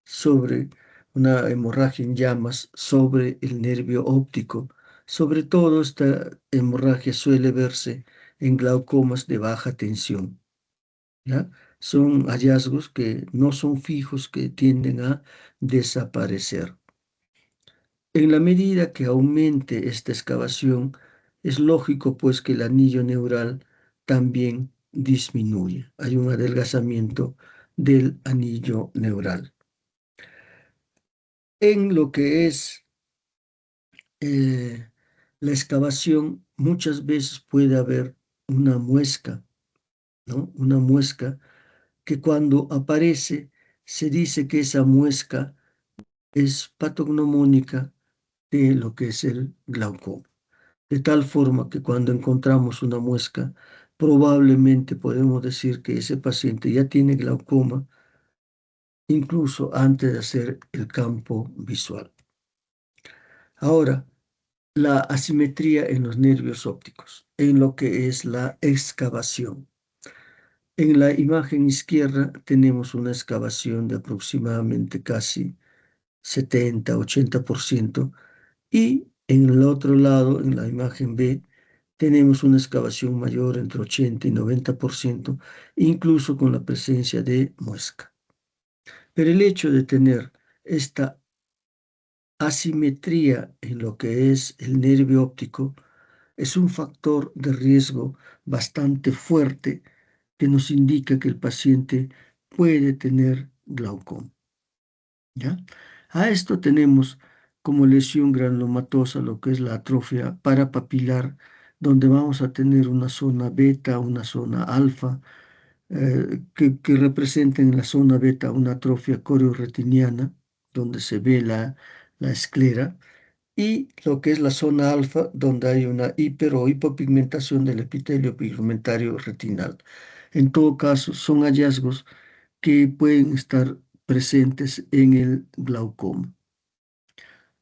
sobre una hemorragia en llamas sobre el nervio óptico. Sobre todo esta hemorragia suele verse en glaucomas de baja tensión, ¿ya? Son hallazgos que no son fijos, que tienden a desaparecer. En la medida que aumente esta excavación, es lógico pues que el anillo neural también disminuye. Hay un adelgazamiento del anillo neural. En lo que es eh, la excavación, muchas veces puede haber una muesca, ¿no? Una muesca que cuando aparece se dice que esa muesca es patognomónica de lo que es el glaucoma. De tal forma que cuando encontramos una muesca, probablemente podemos decir que ese paciente ya tiene glaucoma, incluso antes de hacer el campo visual. Ahora, la asimetría en los nervios ópticos, en lo que es la excavación. En la imagen izquierda tenemos una excavación de aproximadamente casi 70-80%, y en el otro lado, en la imagen B, tenemos una excavación mayor entre 80 y 90%, incluso con la presencia de muesca. Pero el hecho de tener esta asimetría en lo que es el nervio óptico es un factor de riesgo bastante fuerte que nos indica que el paciente puede tener glaucoma, ¿ya? A esto tenemos como lesión granulomatosa lo que es la atrofia parapapilar, donde vamos a tener una zona beta, una zona alfa, que representen en la zona beta una atrofia corioretiniana, donde se ve la esclera, y lo que es la zona alfa, donde hay una hiper o hipopigmentación del epitelio pigmentario retinal. En todo caso, son hallazgos que pueden estar presentes en el glaucoma.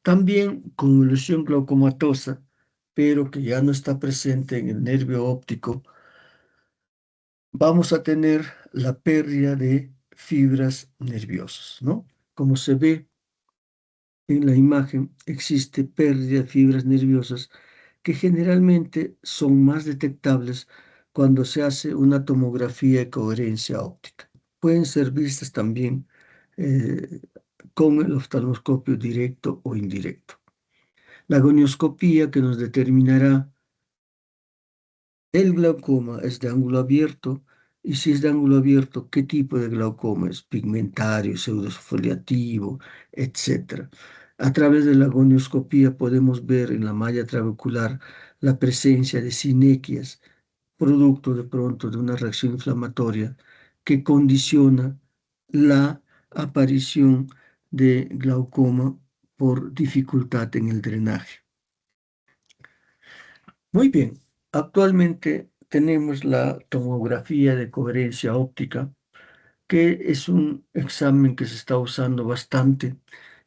También con ilusión glaucomatosa, pero que ya no está presente en el nervio óptico, vamos a tener la pérdida de fibras nerviosas, ¿no? Como se ve en la imagen, existe pérdida de fibras nerviosas que generalmente son más detectables cuando se hace una tomografía de coherencia óptica. Pueden ser vistas también eh, con el oftalmoscopio directo o indirecto. La gonioscopía, que nos determinará el glaucoma, es de ángulo abierto, y si es de ángulo abierto, qué tipo de glaucoma es: pigmentario, pseudofoliativo, etc. A través de la gonioscopía podemos ver en la malla trabecular la presencia de sinequias, producto de pronto de una reacción inflamatoria que condiciona la aparición de glaucoma por dificultad en el drenaje. Muy bien, actualmente tenemos la tomografía de coherencia óptica, que es un examen que se está usando bastante,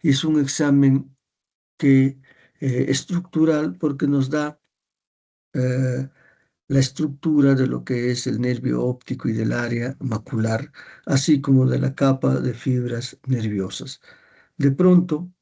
y es un examen que estructural, porque nos da eh, la estructura de lo que es el nervio óptico y del área macular, así como de la capa de fibras nerviosas. De pronto,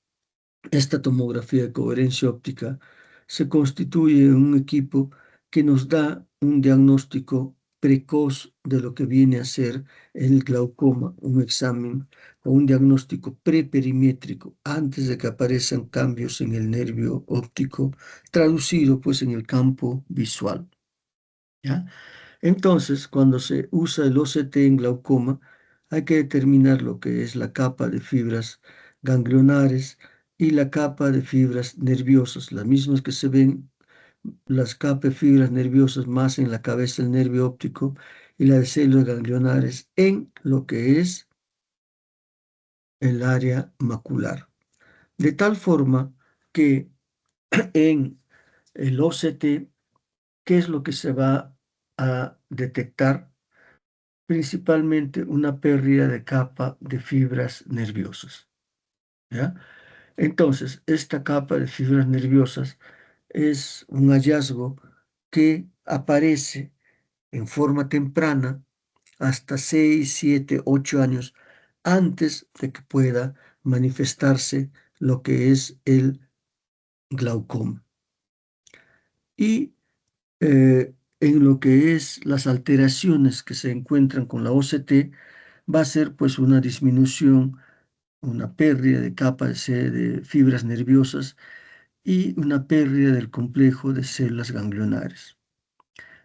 esta tomografía de coherencia óptica se constituye en un equipo que nos da un diagnóstico precoz de lo que viene a ser el glaucoma, un examen o un diagnóstico preperimétrico antes de que aparezcan cambios en el nervio óptico, traducido pues en el campo visual, ¿ya? Entonces, cuando se usa el OCT en glaucoma, hay que determinar lo que es la capa de fibras ganglionares y la capa de fibras nerviosas, las mismas que se ven, las capas de fibras nerviosas más en la cabeza del nervio óptico, y la de células ganglionares en lo que es el área macular. De tal forma que en el OCT, ¿qué es lo que se va a detectar? Principalmente una pérdida de capa de fibras nerviosas, ¿ya? Entonces, esta capa de fibras nerviosas es un hallazgo que aparece en forma temprana hasta 6, 7, 8 años antes de que pueda manifestarse lo que es el glaucoma. Y en lo que es las alteraciones que se encuentran con la OCT, va a ser pues una disminución, una pérdida de capas de fibras nerviosas y una pérdida del complejo de células ganglionares.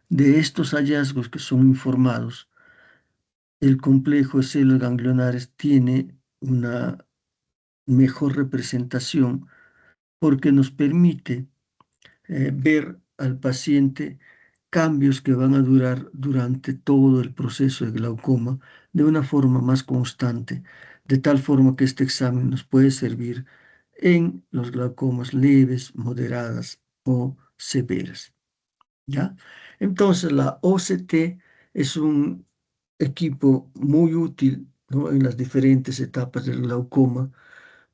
De estos hallazgos que son informados, el complejo de células ganglionares tiene una mejor representación porque nos permite ver al paciente cambios que van a durar durante todo el proceso de glaucoma de una forma más constante, de tal forma que este examen nos puede servir en los glaucomas leves, moderadas o severas, ¿ya? Entonces, la OCT es un equipo muy útil, ¿no?, en las diferentes etapas del glaucoma.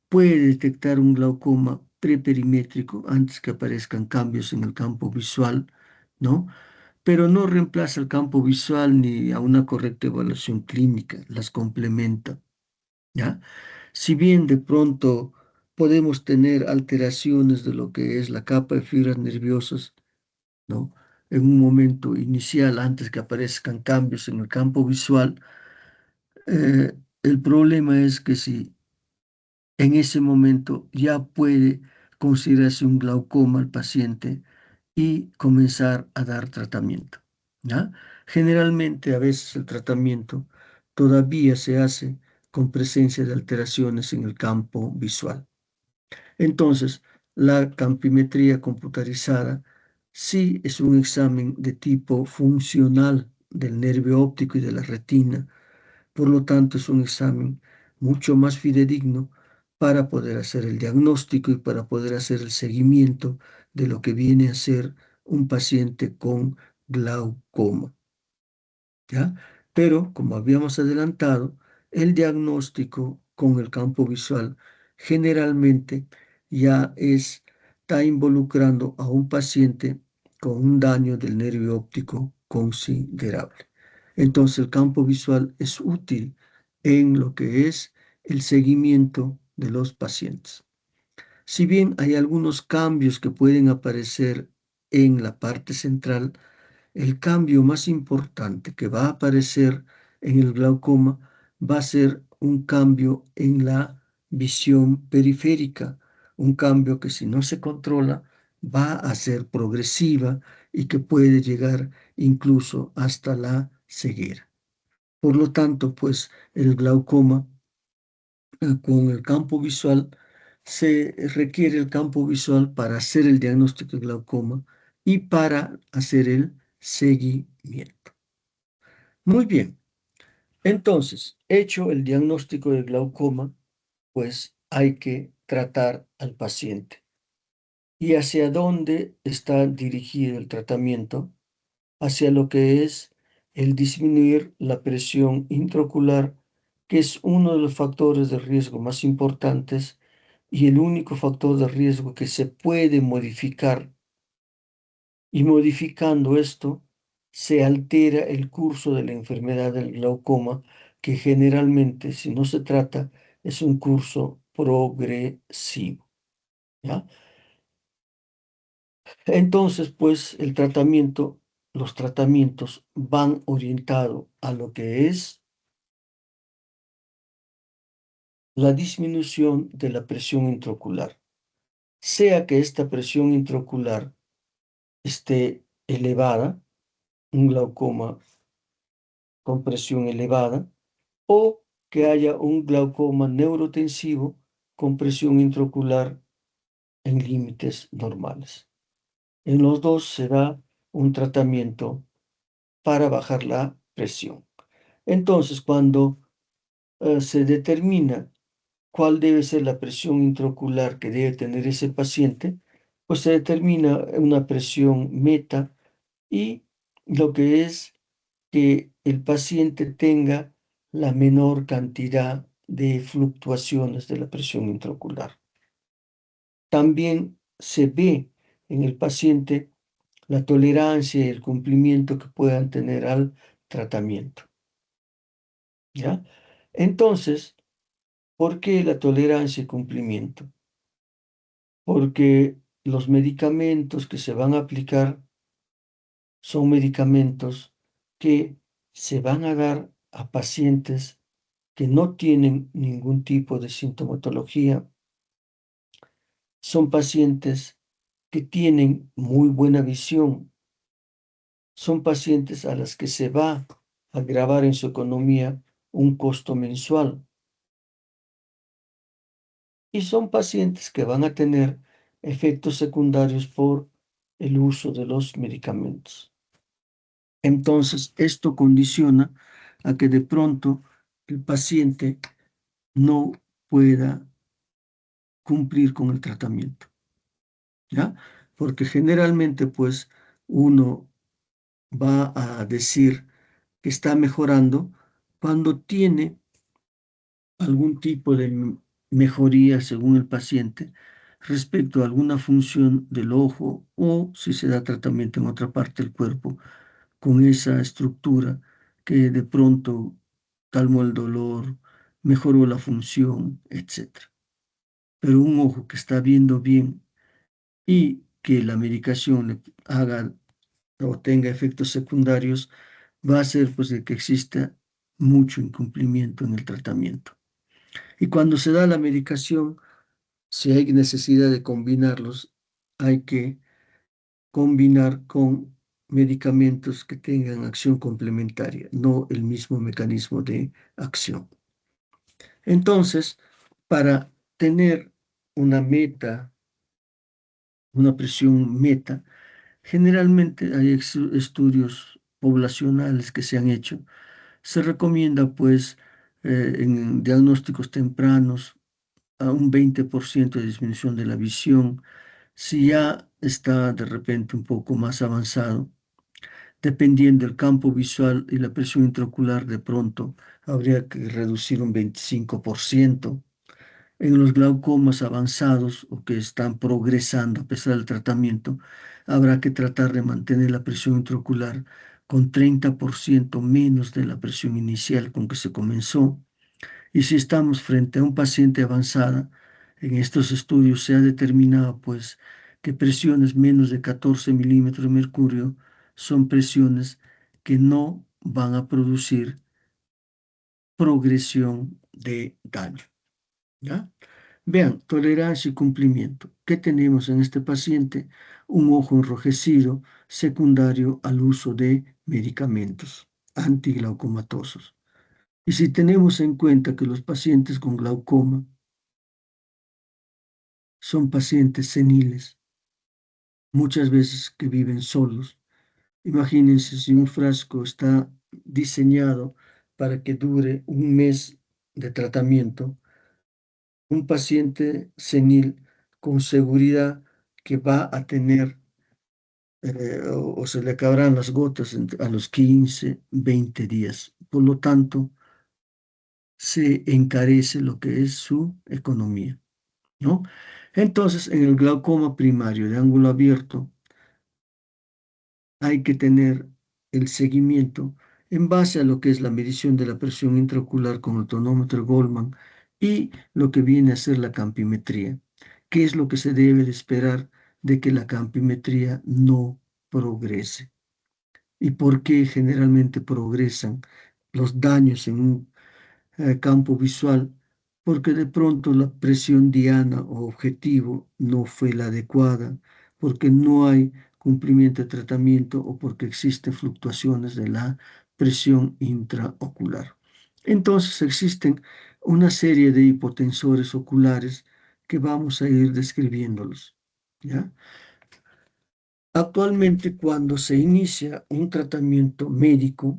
Puede detectar un glaucoma preperimétrico antes que aparezcan cambios en el campo visual, ¿no? Pero no reemplaza el campo visual ni a una correcta evaluación clínica, las complementa, ¿ya? Si bien de pronto podemos tener alteraciones de lo que es la capa de fibras nerviosas, ¿no?, en un momento inicial antes que aparezcan cambios en el campo visual, el problema es que si en ese momento ya puede considerarse un glaucoma al paciente y comenzar a dar tratamiento, ¿ya? Generalmente, a veces el tratamiento todavía se hace con presencia de alteraciones en el campo visual. Entonces, la campimetría computarizada sí es un examen de tipo funcional del nervio óptico y de la retina. Por lo tanto, es un examen mucho más fidedigno para poder hacer el diagnóstico y para poder hacer el seguimiento de lo que viene a ser un paciente con glaucoma, ¿ya? Pero, como habíamos adelantado, el diagnóstico con el campo visual generalmente ya está involucrando a un paciente con un daño del nervio óptico considerable. Entonces, el campo visual es útil en lo que es el seguimiento de los pacientes. Si bien hay algunos cambios que pueden aparecer en la parte central, el cambio más importante que va a aparecer en el glaucoma va a ser un cambio en la visión periférica, un cambio que si no se controla va a ser progresiva y que puede llegar incluso hasta la ceguera. Por lo tanto, pues el glaucoma con el campo visual se requiere el campo visual para hacer el diagnóstico de glaucoma y para hacer el seguimiento. Muy bien, entonces, hecho el diagnóstico de glaucoma, pues hay que tratar al paciente. ¿Y hacia dónde está dirigido el tratamiento? Hacia lo que es el disminuir la presión intraocular, que es uno de los factores de riesgo más importantes y el único factor de riesgo que se puede modificar. Y modificando esto, se altera el curso de la enfermedad del glaucoma, que generalmente, si no se trata, es un curso progresivo, ¿ya? Entonces, pues los tratamientos van orientados a lo que es la disminución de la presión intraocular, sea que esta presión intraocular esté elevada, un glaucoma con presión elevada, o que haya un glaucoma neurotensivo con presión intraocular en límites normales. En los dos se da un tratamiento para bajar la presión. Entonces, cuando se determina cuál debe ser la presión intraocular que debe tener ese paciente, pues se determina una presión meta y lo que es que el paciente tenga la menor cantidad de fluctuaciones de la presión intraocular. También se ve en el paciente la tolerancia y el cumplimiento que puedan tener al tratamiento, ¿ya? Entonces, ¿por qué la tolerancia y cumplimiento? Porque los medicamentos que se van a aplicar son medicamentos que se van a dar a pacientes que no tienen ningún tipo de sintomatología, son pacientes que tienen muy buena visión, son pacientes a las que se va a gravar en su economía un costo mensual y son pacientes que van a tener efectos secundarios por el uso de los medicamentos. Entonces, esto condiciona a que de pronto el paciente no pueda cumplir con el tratamiento, ¿ya? Porque generalmente, pues, uno va a decir que está mejorando cuando tiene algún tipo de mejoría según el paciente respecto a alguna función del ojo o si se da tratamiento en otra parte del cuerpo con esa estructura que de pronto calmó el dolor, mejoró la función, etc. Pero un ojo que está viendo bien y que la medicación le haga o tenga efectos secundarios, va a hacer pues de que exista mucho incumplimiento en el tratamiento. Y cuando se da la medicación, si hay necesidad de combinarlos, hay que combinar con medicamentos que tengan acción complementaria, no el mismo mecanismo de acción. Entonces, para tener una meta, una presión meta, generalmente hay estudios poblacionales que se han hecho. Se recomienda, pues, en diagnósticos tempranos, a un 20% de disminución de la visión. Si ya está de repente un poco más avanzado, dependiendo del campo visual y la presión intraocular, de pronto habría que reducir un 25%. En los glaucomas avanzados o que están progresando a pesar del tratamiento, habrá que tratar de mantener la presión intraocular con 30% menos de la presión inicial con que se comenzó. Y si estamos frente a un paciente avanzada, en estos estudios se ha determinado pues que presiones menos de 14 milímetros de mercurio son presiones que no van a producir progresión de daño, ¿ya? Vean, tolerancia y cumplimiento. ¿Qué tenemos en este paciente? Un ojo enrojecido secundario al uso de medicamentos antiglaucomatosos. Y si tenemos en cuenta que los pacientes con glaucoma son pacientes seniles, muchas veces que viven solos, imagínense si un frasco está diseñado para que dure un mes de tratamiento, un paciente senil con seguridad que va a tener o se le acabarán las gotas a los 15, 20 días. Por lo tanto, se encarece lo que es su economía, ¿no? Entonces, en el glaucoma primario de ángulo abierto, hay que tener el seguimiento en base a lo que es la medición de la presión intraocular con el tonómetro Goldman y lo que viene a ser la campimetría. ¿Qué es lo que se debe de esperar de que la campimetría no progrese? ¿Y por qué generalmente progresan los daños en un campo visual? Porque de pronto la presión diana o objetivo no fue la adecuada, porque no hay cumplimiento de tratamiento o porque existen fluctuaciones de la presión intraocular. Entonces existen una serie de hipotensores oculares que vamos a ir describiéndolos, ¿ya? Actualmente, cuando se inicia un tratamiento médico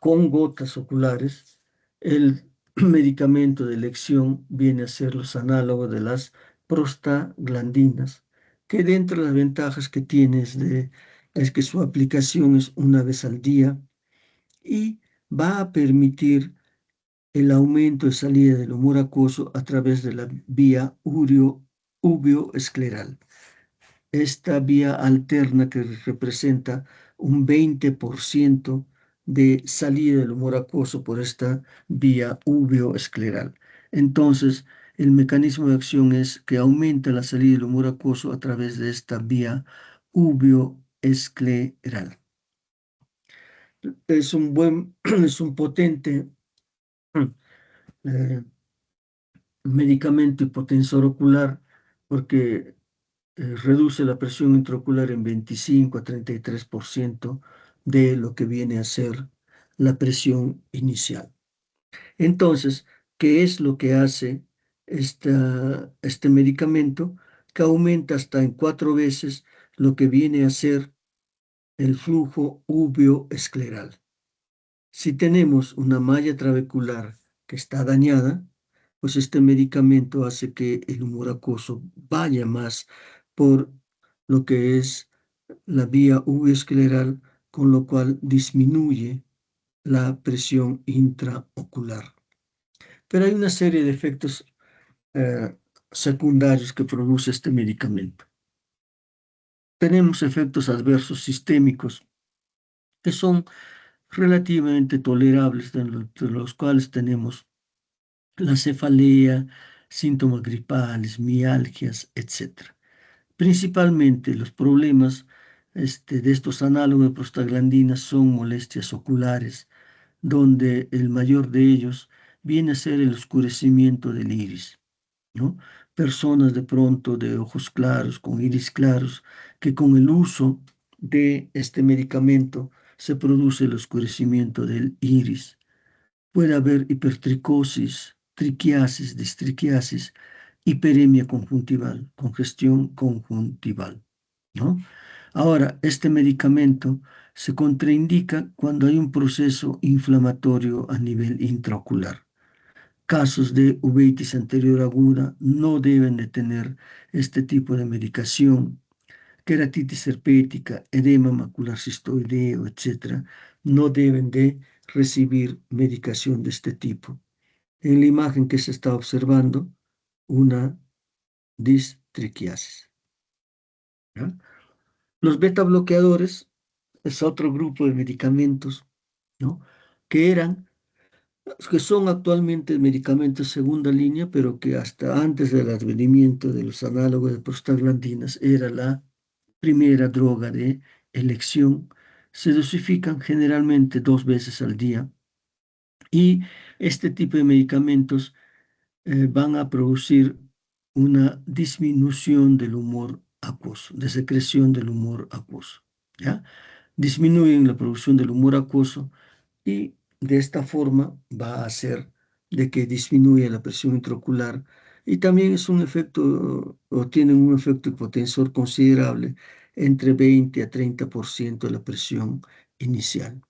con gotas oculares, el medicamento de elección viene a ser los análogos de las prostaglandinas, que dentro de las ventajas que tiene es que su aplicación es una vez al día y va a permitir el aumento de salida del humor acuoso a través de la vía uveoescleral. Esta vía alterna que representa un 20% de salida del humor acuoso por esta vía uveoescleral. Entonces, el mecanismo de acción es que aumenta la salida del humor acuoso a través de esta vía uveoescleral. Es un potente eh, medicamento hipotensor ocular porque reduce la presión intraocular en 25 a 33% de lo que viene a ser la presión inicial. Entonces, ¿qué es lo que hace este medicamento? Que aumenta hasta en 4 veces lo que viene a ser el flujo uveoescleral. Si tenemos una malla trabecular que está dañada, pues este medicamento hace que el humor acuoso vaya más por lo que es la vía uveoescleral, con lo cual disminuye la presión intraocular. Pero hay una serie de efectos eh, secundarios que produce este medicamento. Tenemos efectos adversos sistémicos que son relativamente tolerables, de los cuales tenemos la cefalea, síntomas gripales, mialgias, etc. Principalmente los problemas de estos análogos de prostaglandinas son molestias oculares, donde el mayor de ellos viene a ser el oscurecimiento del iris, ¿no? Personas de pronto de ojos claros, con iris claros, que con el uso de este medicamento se produce el oscurecimiento del iris. Puede haber hipertricosis, triquiasis, distriquiasis, hiperemia conjuntival, congestión conjuntival, ¿no? Ahora, este medicamento se contraindica cuando hay un proceso inflamatorio a nivel intraocular. Casos de uveitis anterior aguda no deben de tener este tipo de medicación. Queratitis herpética, edema macular cistoideo, etc., no deben de recibir medicación de este tipo. En la imagen que se está observando, una distriquiasis, ¿ya? Los beta bloqueadores es otro grupo de medicamentos, ¿no? que eran, que son actualmente medicamentos de segunda línea, pero que hasta antes del advenimiento de los análogos de prostaglandinas era la primera droga de elección. Se dosifican generalmente 2 veces al día y este tipo de medicamentos van a producir una disminución del humor acuoso, de secreción del humor acuoso, ¿ya? Disminuyen la producción del humor acuoso y de esta forma va a hacer de que disminuya la presión intraocular y también es un efecto o tienen un efecto hipotensor considerable entre 20 a 30% de la presión inicial.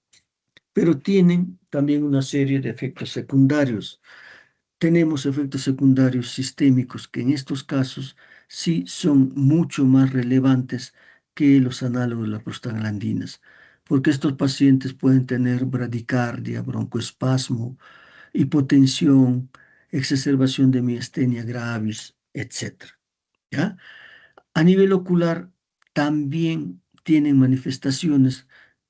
Pero tienen también una serie de efectos secundarios. Tenemos efectos secundarios sistémicos que en estos casos sí son mucho más relevantes que los análogos de las prostaglandinas, porque estos pacientes pueden tener bradicardia, broncoespasmo, hipotensión, exacerbación de miastenia gravis, etc. ¿Ya? A nivel ocular también tienen manifestaciones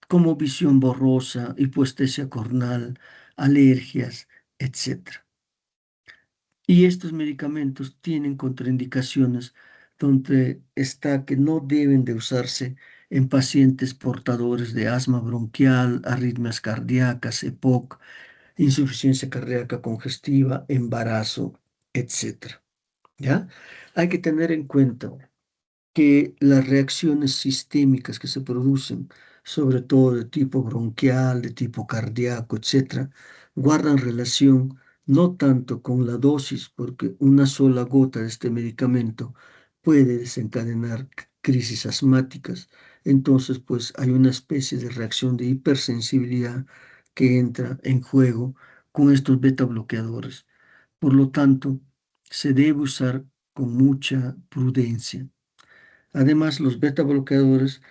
como visión borrosa, hipoestesia cornal, alergias, etc. Y estos medicamentos tienen contraindicaciones donde está que no deben de usarse en pacientes portadores de asma bronquial, arritmias cardíacas, EPOC, insuficiencia cardíaca congestiva, embarazo, etc. ¿Ya? Hay que tener en cuenta que las reacciones sistémicas que se producen, sobre todo de tipo bronquial, de tipo cardíaco, etcétera, guardan relación no tanto con la dosis, porque una sola gota de este medicamento puede desencadenar crisis asmáticas. Entonces, pues hay una especie de reacción de hipersensibilidad que entra en juego con estos beta bloqueadores. Por lo tanto, se debe usar con mucha prudencia. Además, los beta bloqueadores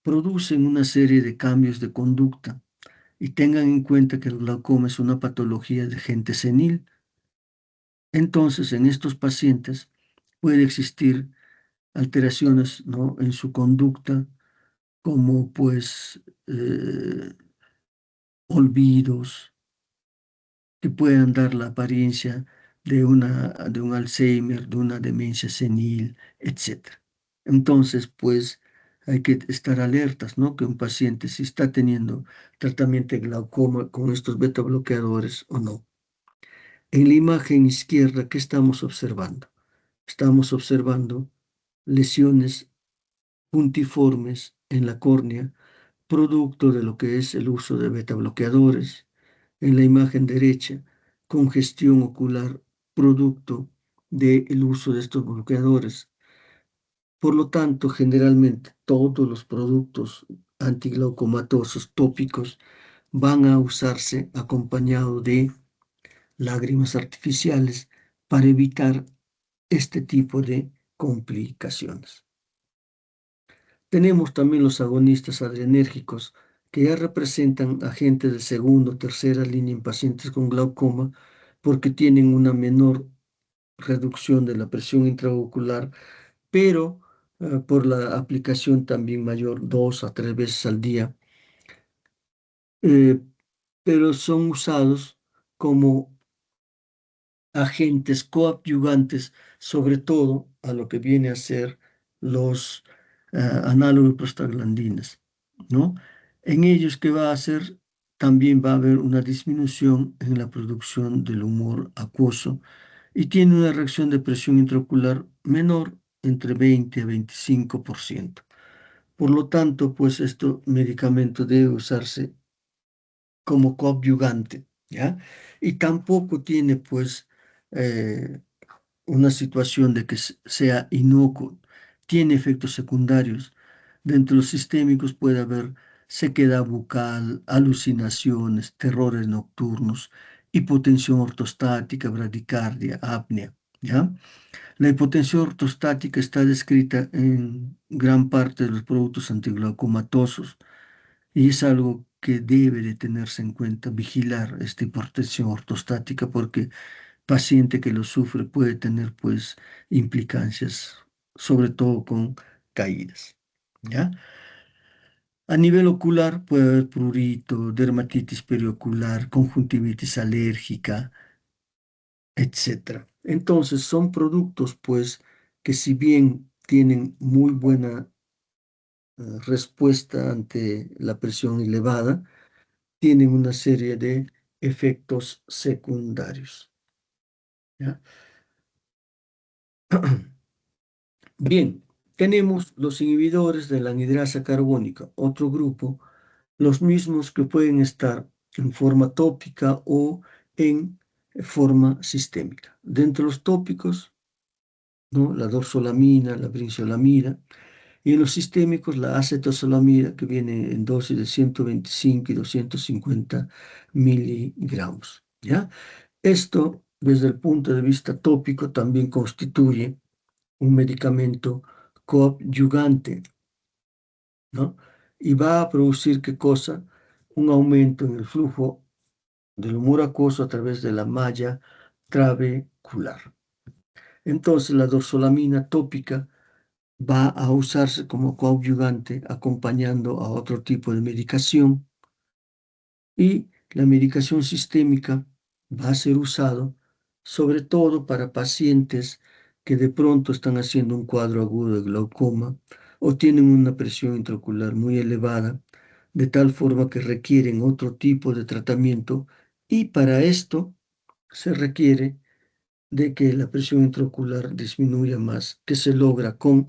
producen una serie de cambios de conducta y tengan en cuenta que el glaucoma es una patología de gente senil. Entonces, en estos pacientes puede existir alteraciones, ¿no?, en su conducta, como pues olvidos que puedan dar la apariencia de un Alzheimer, de una demencia senil, etcétera. Entonces, pues hay que estar alertas, ¿no? Que un paciente si está teniendo tratamiento de glaucoma con estos beta bloqueadores o no. En la imagen izquierda, ¿qué estamos observando? Estamos observando lesiones puntiformes en la córnea, producto de lo que es el uso de beta bloqueadores. En la imagen derecha, congestión ocular, producto del uso de estos bloqueadores. Por lo tanto, generalmente todos los productos antiglaucomatosos tópicos van a usarse acompañado de lágrimas artificiales para evitar este tipo de complicaciones. Tenemos también los agonistas adrenérgicos, que ya representan agentes de segunda o tercera línea en pacientes con glaucoma porque tienen una menor reducción de la presión intraocular, pero por la aplicación también mayor 2 a 3 veces al día, eh, pero son usados como agentes coadyuvantes, sobre todo a lo que viene a ser los análogos de prostaglandinas, ¿no? En ellos, ¿qué va a hacer? También va a haber una disminución en la producción del humor acuoso y tiene una reacción de presión intraocular menor entre 20 a 25%. Por lo tanto, pues este medicamento debe usarse como coadyuvante, ¿ya? Y tampoco tiene, pues, eh, una situación de que sea inocuo, tiene efectos secundarios. Dentro de los sistémicos puede haber sequedad bucal, alucinaciones, terrores nocturnos, hipotensión ortostática, bradicardia, apnea, ¿ya? La hipotensión ortostática está descrita en gran parte de los productos antiglaucomatosos y es algo que debe de tenerse en cuenta, vigilar esta hipotensión ortostática porque paciente que lo sufre puede tener pues implicancias, sobre todo con caídas, ¿ya? A nivel ocular puede haber prurito, dermatitis periocular, conjuntivitis alérgica, etcétera. Entonces son productos pues que si bien tienen muy buena respuesta ante la presión elevada, tienen una serie de efectos secundarios, ¿ya? Bien, tenemos los inhibidores de la anhidrasa carbónica, otro grupo, los mismos que pueden estar en forma tópica o en forma sistémica. Dentro de los tópicos, ¿no?, la dorzolamina, la brinzolamida, y en los sistémicos la acetozolamida, que viene en dosis de 125 y 250 miligramos, ¿ya? Esto, desde el punto de vista tópico, también constituye un medicamento coadyuvante, ¿no? Y va a producir, ¿qué cosa? Un aumento en el flujo del humor acuoso a través de la malla trabecular. Entonces, la dorzolamina tópica va a usarse como coadyuvante acompañando a otro tipo de medicación y la medicación sistémica va a ser usado sobre todo para pacientes que de pronto están haciendo un cuadro agudo de glaucoma o tienen una presión intraocular muy elevada, de tal forma que requieren otro tipo de tratamiento y para esto se requiere de que la presión intraocular disminuya más, que se logra con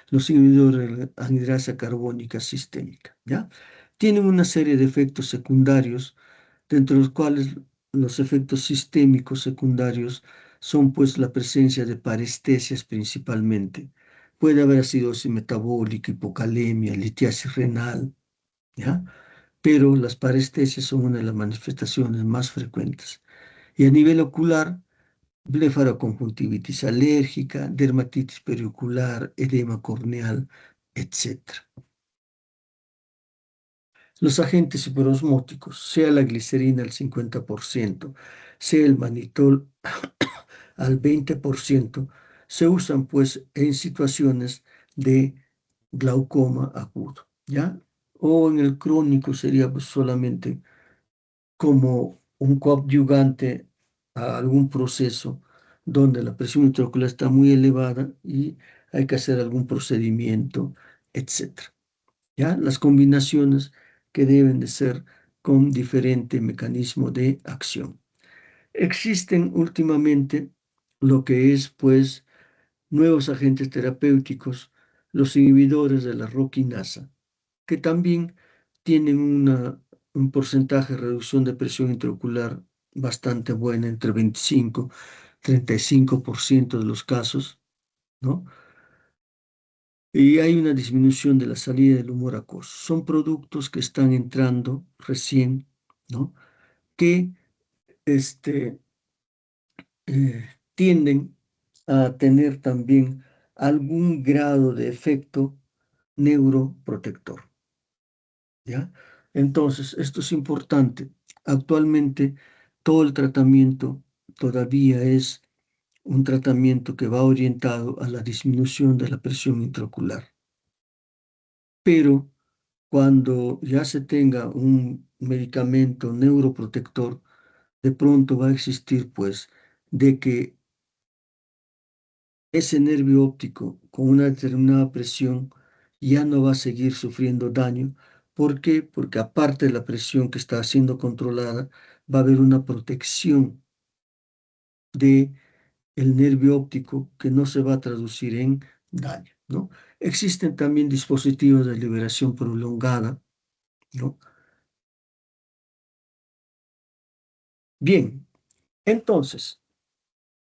los inhibidores de la anhidrasa carbónica sistémica, ¿ya? Tienen una serie de efectos secundarios, dentro de los cuales los efectos sistémicos secundarios son pues la presencia de parestesias principalmente. Puede haber acidosis metabólica, hipocalemia, litiasis renal, ¿ya? Pero las parestesias son una de las manifestaciones más frecuentes. Y a nivel ocular, blefaroconjuntivitis alérgica, dermatitis periocular, edema corneal, etc. Los agentes hiperosmóticos, sea la glicerina al 50%, sea el manitol al 20%, se usan pues en situaciones de glaucoma agudo, ¿ya? O en el crónico sería pues solamente como un coadyuvante a algún proceso donde la presión intraocular está muy elevada y hay que hacer algún procedimiento, etcétera. ¿Ya? Las combinaciones que deben de ser con diferente mecanismo de acción. Existen últimamente lo que es, pues, nuevos agentes terapéuticos, los inhibidores de la roquinasa, que también tienen un porcentaje de reducción de presión intraocular bastante buena, entre 25 y 35% de los casos, ¿no? Y hay una disminución de la salida del humor acuoso. Son productos que están entrando recién, ¿no? Que este, tienden a tener también algún grado de efecto neuroprotector, ¿ya? Entonces, esto es importante. Actualmente, todo el tratamiento todavía es un tratamiento que va orientado a la disminución de la presión intraocular. Pero cuando ya se tenga un medicamento neuroprotector, de pronto va a existir, pues, de que ese nervio óptico con una determinada presión ya no va a seguir sufriendo daño. ¿Por qué? Porque aparte de la presión que está siendo controlada, va a haber una protección de el nervio óptico que no se va a traducir en daño, ¿no? Existen también dispositivos de liberación prolongada, ¿no? Bien, entonces,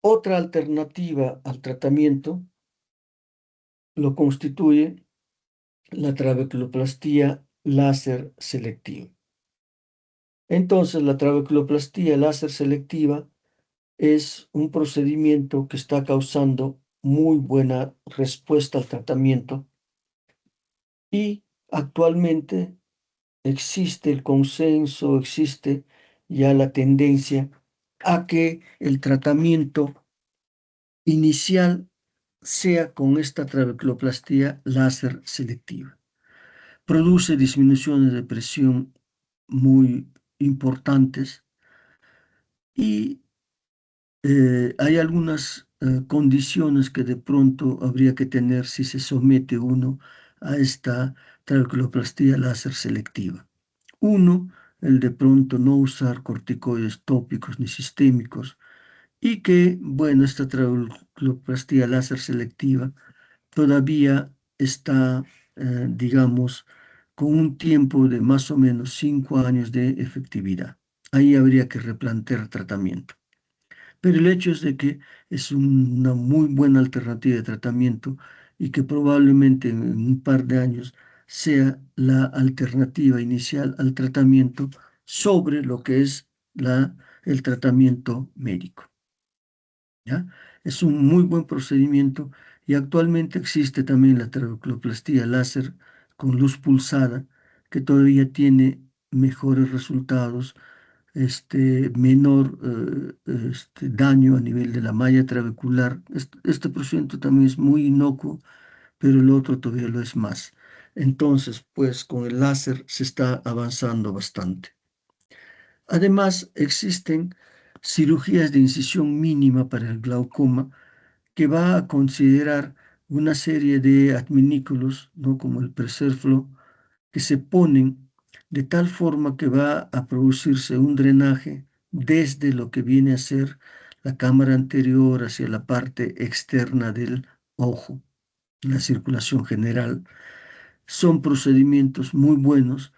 otra alternativa al tratamiento lo constituye la trabeculoplastía láser selectiva. Entonces, la trabeculoplastía láser selectiva es un procedimiento que está causando muy buena respuesta al tratamiento y actualmente existe el consenso, existe ya la tendencia a que el tratamiento inicial sea con esta trabeculoplastía láser selectiva. Produce disminuciones de presión muy importantes y hay algunas condiciones que de pronto habría que tener si se somete uno a esta trabeculoplastía láser selectiva. Uno, el de pronto no usar corticoides tópicos ni sistémicos y que, bueno, esta trabeculoplastía láser selectiva todavía está, digamos, con un tiempo de más o menos 5 años de efectividad. Ahí habría que replantear tratamiento. Pero el hecho es de que es una muy buena alternativa de tratamiento y que probablemente en un par de años sea la alternativa inicial al tratamiento sobre lo que es el tratamiento médico. ¿Ya? Es un muy buen procedimiento y actualmente existe también la trabeculoplastía láser con luz pulsada que todavía tiene mejores resultados, menor daño a nivel de la malla trabecular. Este procedimiento también es muy inocuo, pero el otro todavía lo es más. Entonces, pues con el láser se está avanzando bastante. Además, existen cirugías de incisión mínima para el glaucoma que va a considerar una serie de adminículos, ¿no? Como el presérflo, que se ponen de tal forma que va a producirse un drenaje desde lo que viene a ser la cámara anterior hacia la parte externa del ojo, la circulación general. Son procedimientos muy buenos,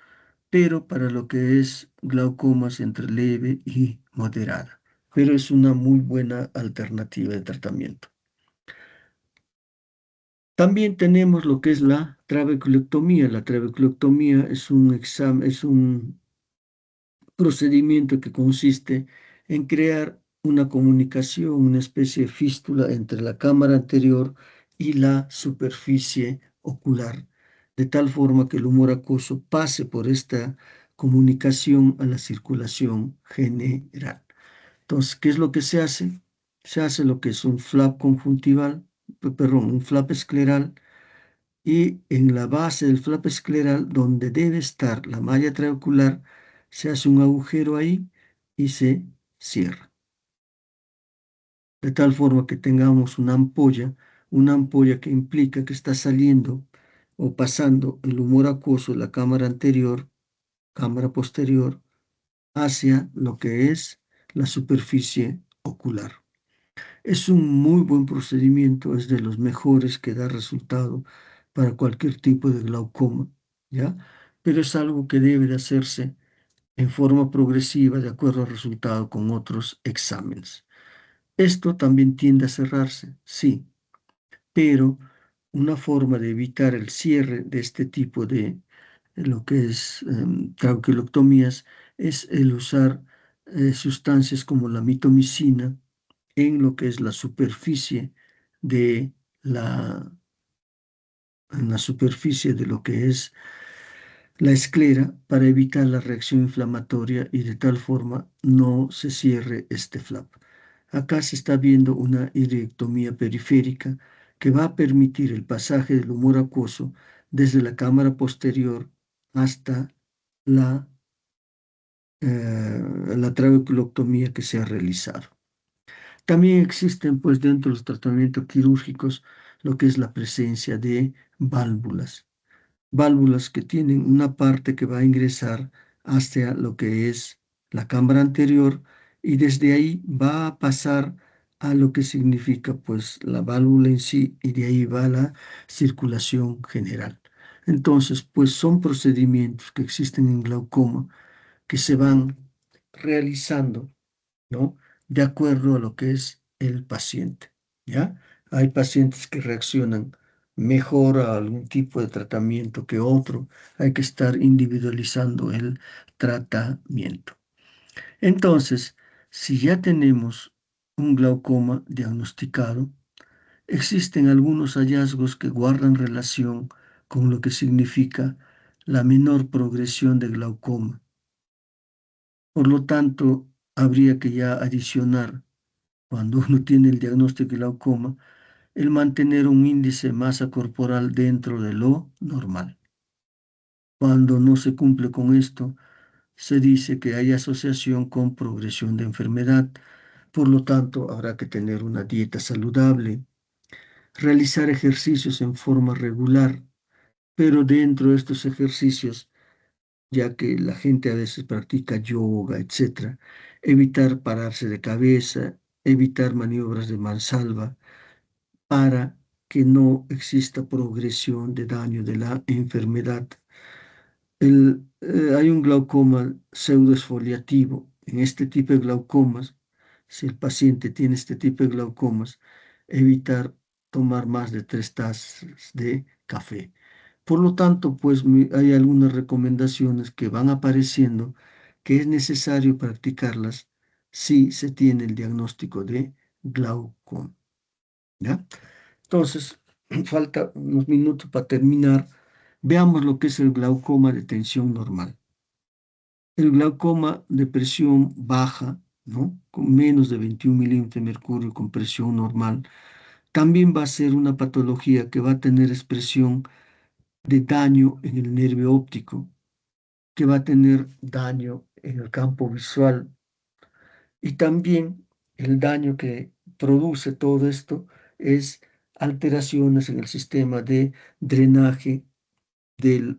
pero para lo que es glaucomas entre leve y moderada. Pero es una muy buena alternativa de tratamiento. También tenemos lo que es la trabeculectomía. La trabeculectomía es un examen, es un procedimiento que consiste en crear una comunicación, una especie de fístula entre la cámara anterior y la superficie ocular, de tal forma que el humor acuoso pase por esta comunicación a la circulación general. Entonces, ¿qué es lo que se hace? Se hace lo que es un flap conjuntival, perdón, un flap escleral, y en la base del flap escleral, donde debe estar la malla trabecular, se hace un agujero ahí y se cierra. De tal forma que tengamos una ampolla que implica que está saliendo o pasando el humor acuoso de la cámara anterior, cámara posterior, hacia lo que es la superficie ocular. Es un muy buen procedimiento, es de los mejores que da resultado para cualquier tipo de glaucoma, ¿ya? Pero es algo que debe de hacerse en forma progresiva de acuerdo al resultado con otros exámenes. Esto también tiende a cerrarse, sí, pero una forma de evitar el cierre de este tipo de lo que es trabeculoctomías es el usar sustancias como la mitomicina en lo que es la superficie de la, en la superficie de lo que es la esclera para evitar la reacción inflamatoria y de tal forma no se cierre este flap. Acá se está viendo una ileectomía periférica que va a permitir el pasaje del humor acuoso desde la cámara posterior hasta la, la trabeculoctomía que se ha realizado. También existen, pues, dentro de los tratamientos quirúrgicos, lo que es la presencia de válvulas. Válvulas que tienen una parte que va a ingresar hacia lo que es la cámara anterior y desde ahí va a pasar a lo que significa, pues, la válvula en sí y de ahí va la circulación general. Entonces, pues, son procedimientos que existen en glaucoma que se van realizando, ¿no? De acuerdo a lo que es el paciente, ¿ya? Hay pacientes que reaccionan mejor a algún tipo de tratamiento que otro. Hay que estar individualizando el tratamiento. Entonces, si ya tenemos un glaucoma diagnosticado, existen algunos hallazgos que guardan relación con lo que significa la menor progresión de glaucoma. Por lo tanto, habría que ya adicionar cuando uno tiene el diagnóstico de glaucoma, el mantener un índice de masa corporal dentro de lo normal. Cuando no se cumple con esto, se dice que hay asociación con progresión de enfermedad. Por lo tanto, habrá que tener una dieta saludable, realizar ejercicios en forma regular, pero dentro de estos ejercicios, ya que la gente a veces practica yoga, etcétera, evitar pararse de cabeza, evitar maniobras de mansalva, para que no exista progresión de daño de la enfermedad. Hay un glaucoma pseudoexfoliativo. En este tipo de glaucomas, si el paciente tiene este tipo de glaucomas, evitar tomar más de 3 tazas de café. Por lo tanto, pues hay algunas recomendaciones que van apareciendo que es necesario practicarlas si se tiene el diagnóstico de glaucoma. ¿Ya? Entonces, falta unos minutos para terminar. Veamos lo que es el glaucoma de tensión normal. El glaucoma de presión baja, ¿no? Con menos de 21 milímetros de mercurio con presión normal, también va a ser una patología que va a tener expresión de daño en el nervio óptico, que va a tener daño en el campo visual y también el daño que produce todo esto es alteraciones en el sistema de drenaje de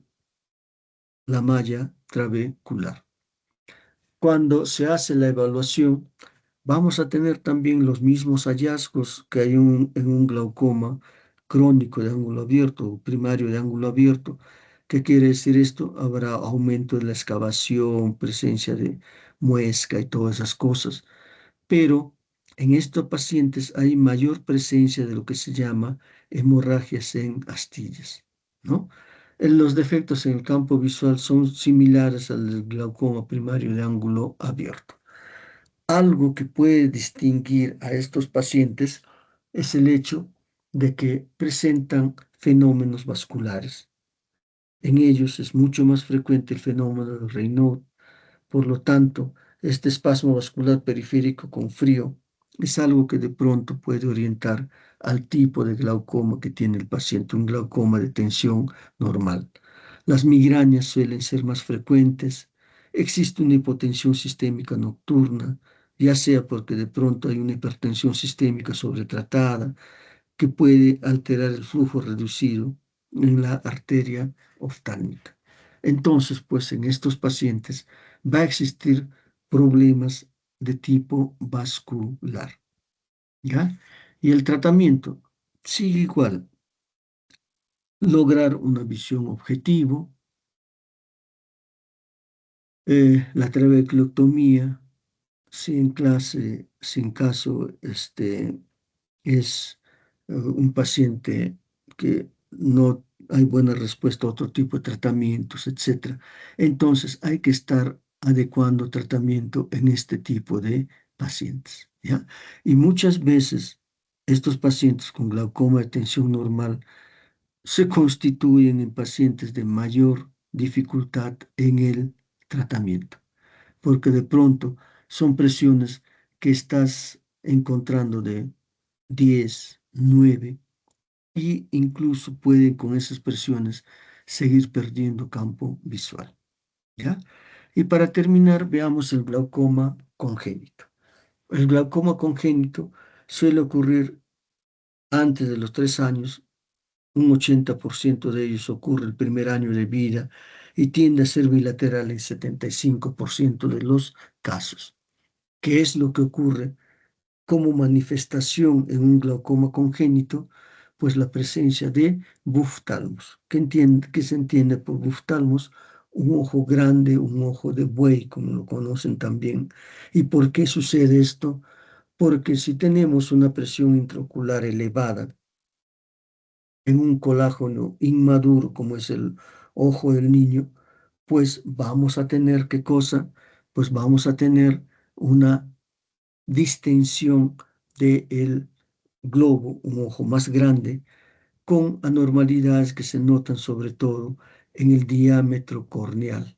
la malla trabecular. Cuando se hace la evaluación, vamos a tener también los mismos hallazgos que hay en un glaucoma crónico de ángulo abierto o primario de ángulo abierto. ¿Qué quiere decir esto? Habrá aumento de la excavación, presencia de muesca y todas esas cosas. Pero en estos pacientes hay mayor presencia de lo que se llama hemorragias en astillas, ¿no? Los defectos en el campo visual son similares al del glaucoma primario de ángulo abierto. Algo que puede distinguir a estos pacientes es el hecho de que presentan fenómenos vasculares. En ellos es mucho más frecuente el fenómeno del Raynaud. Por lo tanto, este espasmo vascular periférico con frío es algo que de pronto puede orientar al tipo de glaucoma que tiene el paciente, un glaucoma de tensión normal. Las migrañas suelen ser más frecuentes, existe una hipotensión sistémica nocturna, ya sea porque de pronto hay una hipertensión sistémica sobretratada, que puede alterar el flujo reducido en la arteria oftálmica. Entonces, pues en estos pacientes va a existir problemas de tipo vascular, ¿ya? Y el tratamiento sigue igual, lograr una visión objetivo, la trabeculectomía, si en caso es un paciente que no hay buena respuesta a otro tipo de tratamientos, etcétera. Entonces hay que estar adecuando tratamiento en este tipo de pacientes, ¿ya? Y muchas veces estos pacientes con glaucoma de tensión normal se constituyen en pacientes de mayor dificultad en el tratamiento, porque de pronto son presiones que estás encontrando de 10, 9, y incluso pueden con esas presiones seguir perdiendo campo visual, ¿ya? Y para terminar, veamos el glaucoma congénito. El glaucoma congénito suele ocurrir antes de los 3 años, un 80% de ellos ocurre el primer año de vida y tiende a ser bilateral en 75% de los casos. ¿Qué es lo que ocurre como manifestación en un glaucoma congénito? Pues la presencia de buftalmos. ¿Qué se entiende por buftalmos? Un ojo grande, un ojo de buey, como lo conocen también. ¿Y por qué sucede esto? Porque si tenemos una presión intraocular elevada en un colágeno inmaduro, como es el ojo del niño, pues vamos a tener, ¿qué cosa? Pues vamos a tener una distensión del globo, un ojo más grande, con anormalidades que se notan sobre todo en el diámetro corneal,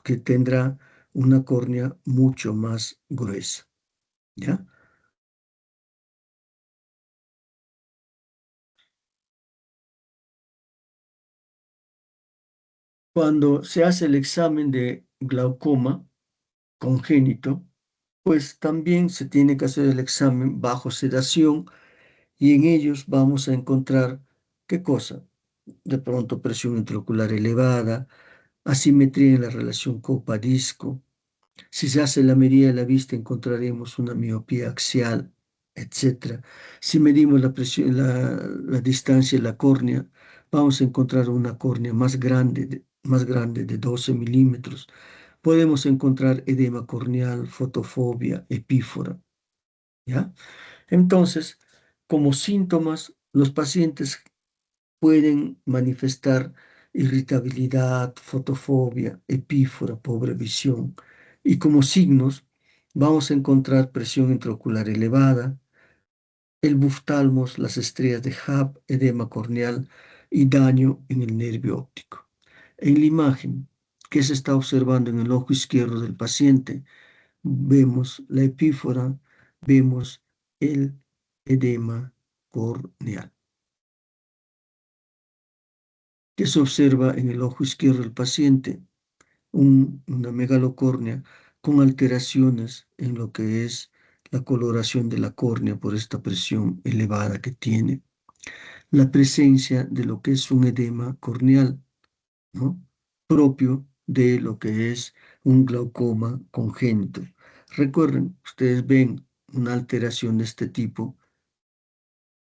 que tendrá una córnea mucho más gruesa, ¿ya? Cuando se hace el examen de glaucoma congénito, pues también se tiene que hacer el examen bajo sedación y en ellos vamos a encontrar, ¿qué cosa? De pronto presión intraocular elevada, asimetría en la relación copa-disco. Si se hace la medida de la vista, encontraremos una miopía axial, etcétera. Si medimos la distancia de la córnea, vamos a encontrar una córnea más grande de 12 milímetros. Podemos encontrar edema corneal, fotofobia, epífora, ¿ya? Entonces, como síntomas, los pacientes pueden manifestar irritabilidad, fotofobia, epífora, pobre visión. Y como signos, vamos a encontrar presión intraocular elevada, el buftalmos, las estrellas de Hub, edema corneal y daño en el nervio óptico. En la imagen que se está observando en el ojo izquierdo del paciente, vemos la epífora, vemos el edema corneal, que se observa en el ojo izquierdo del paciente, una megalocórnea con alteraciones en lo que es la coloración de la córnea por esta presión elevada que tiene, la presencia de lo que es un edema corneal, ¿no? Propio de lo que es un glaucoma congénito. Recuerden, ustedes ven una alteración de este tipo,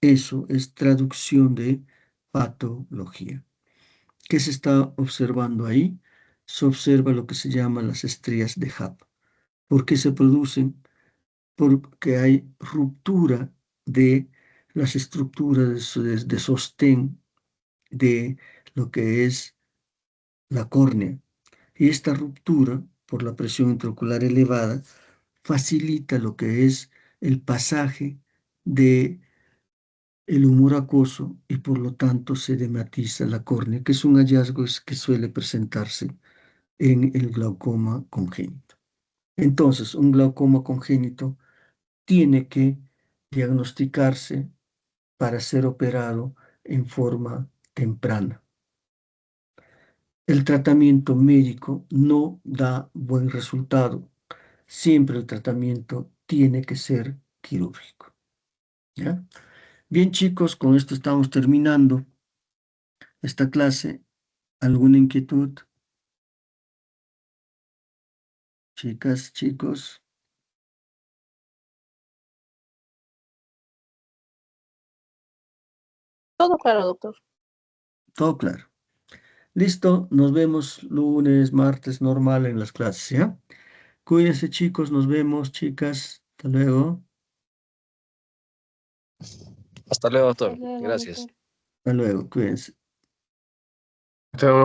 eso es traducción de patología. ¿Qué se está observando ahí? Se observa lo que se llama las estrías de Hub. ¿Por qué se producen? Porque hay ruptura de las estructuras de sostén de lo que es la córnea. Y esta ruptura, por la presión intraocular elevada, facilita lo que es el pasaje de el humor acuoso y por lo tanto se edematiza la córnea, que es un hallazgo que suele presentarse en el glaucoma congénito. Entonces, un glaucoma congénito tiene que diagnosticarse para ser operado en forma temprana. El tratamiento médico no da buen resultado. Siempre el tratamiento tiene que ser quirúrgico. ¿Ya? Bien, chicos, con esto estamos terminando esta clase. ¿Alguna inquietud? Chicas, chicos, Todo claro, doctor. todo claro. Listo, nos vemos lunes, martes, normal en las clases, ¿ya? Cuídense, chicos, nos vemos, chicas. Hasta luego. Hasta luego, Hasta doctor. luego, Gracias. doctor. Hasta luego, cuídense. Hasta luego.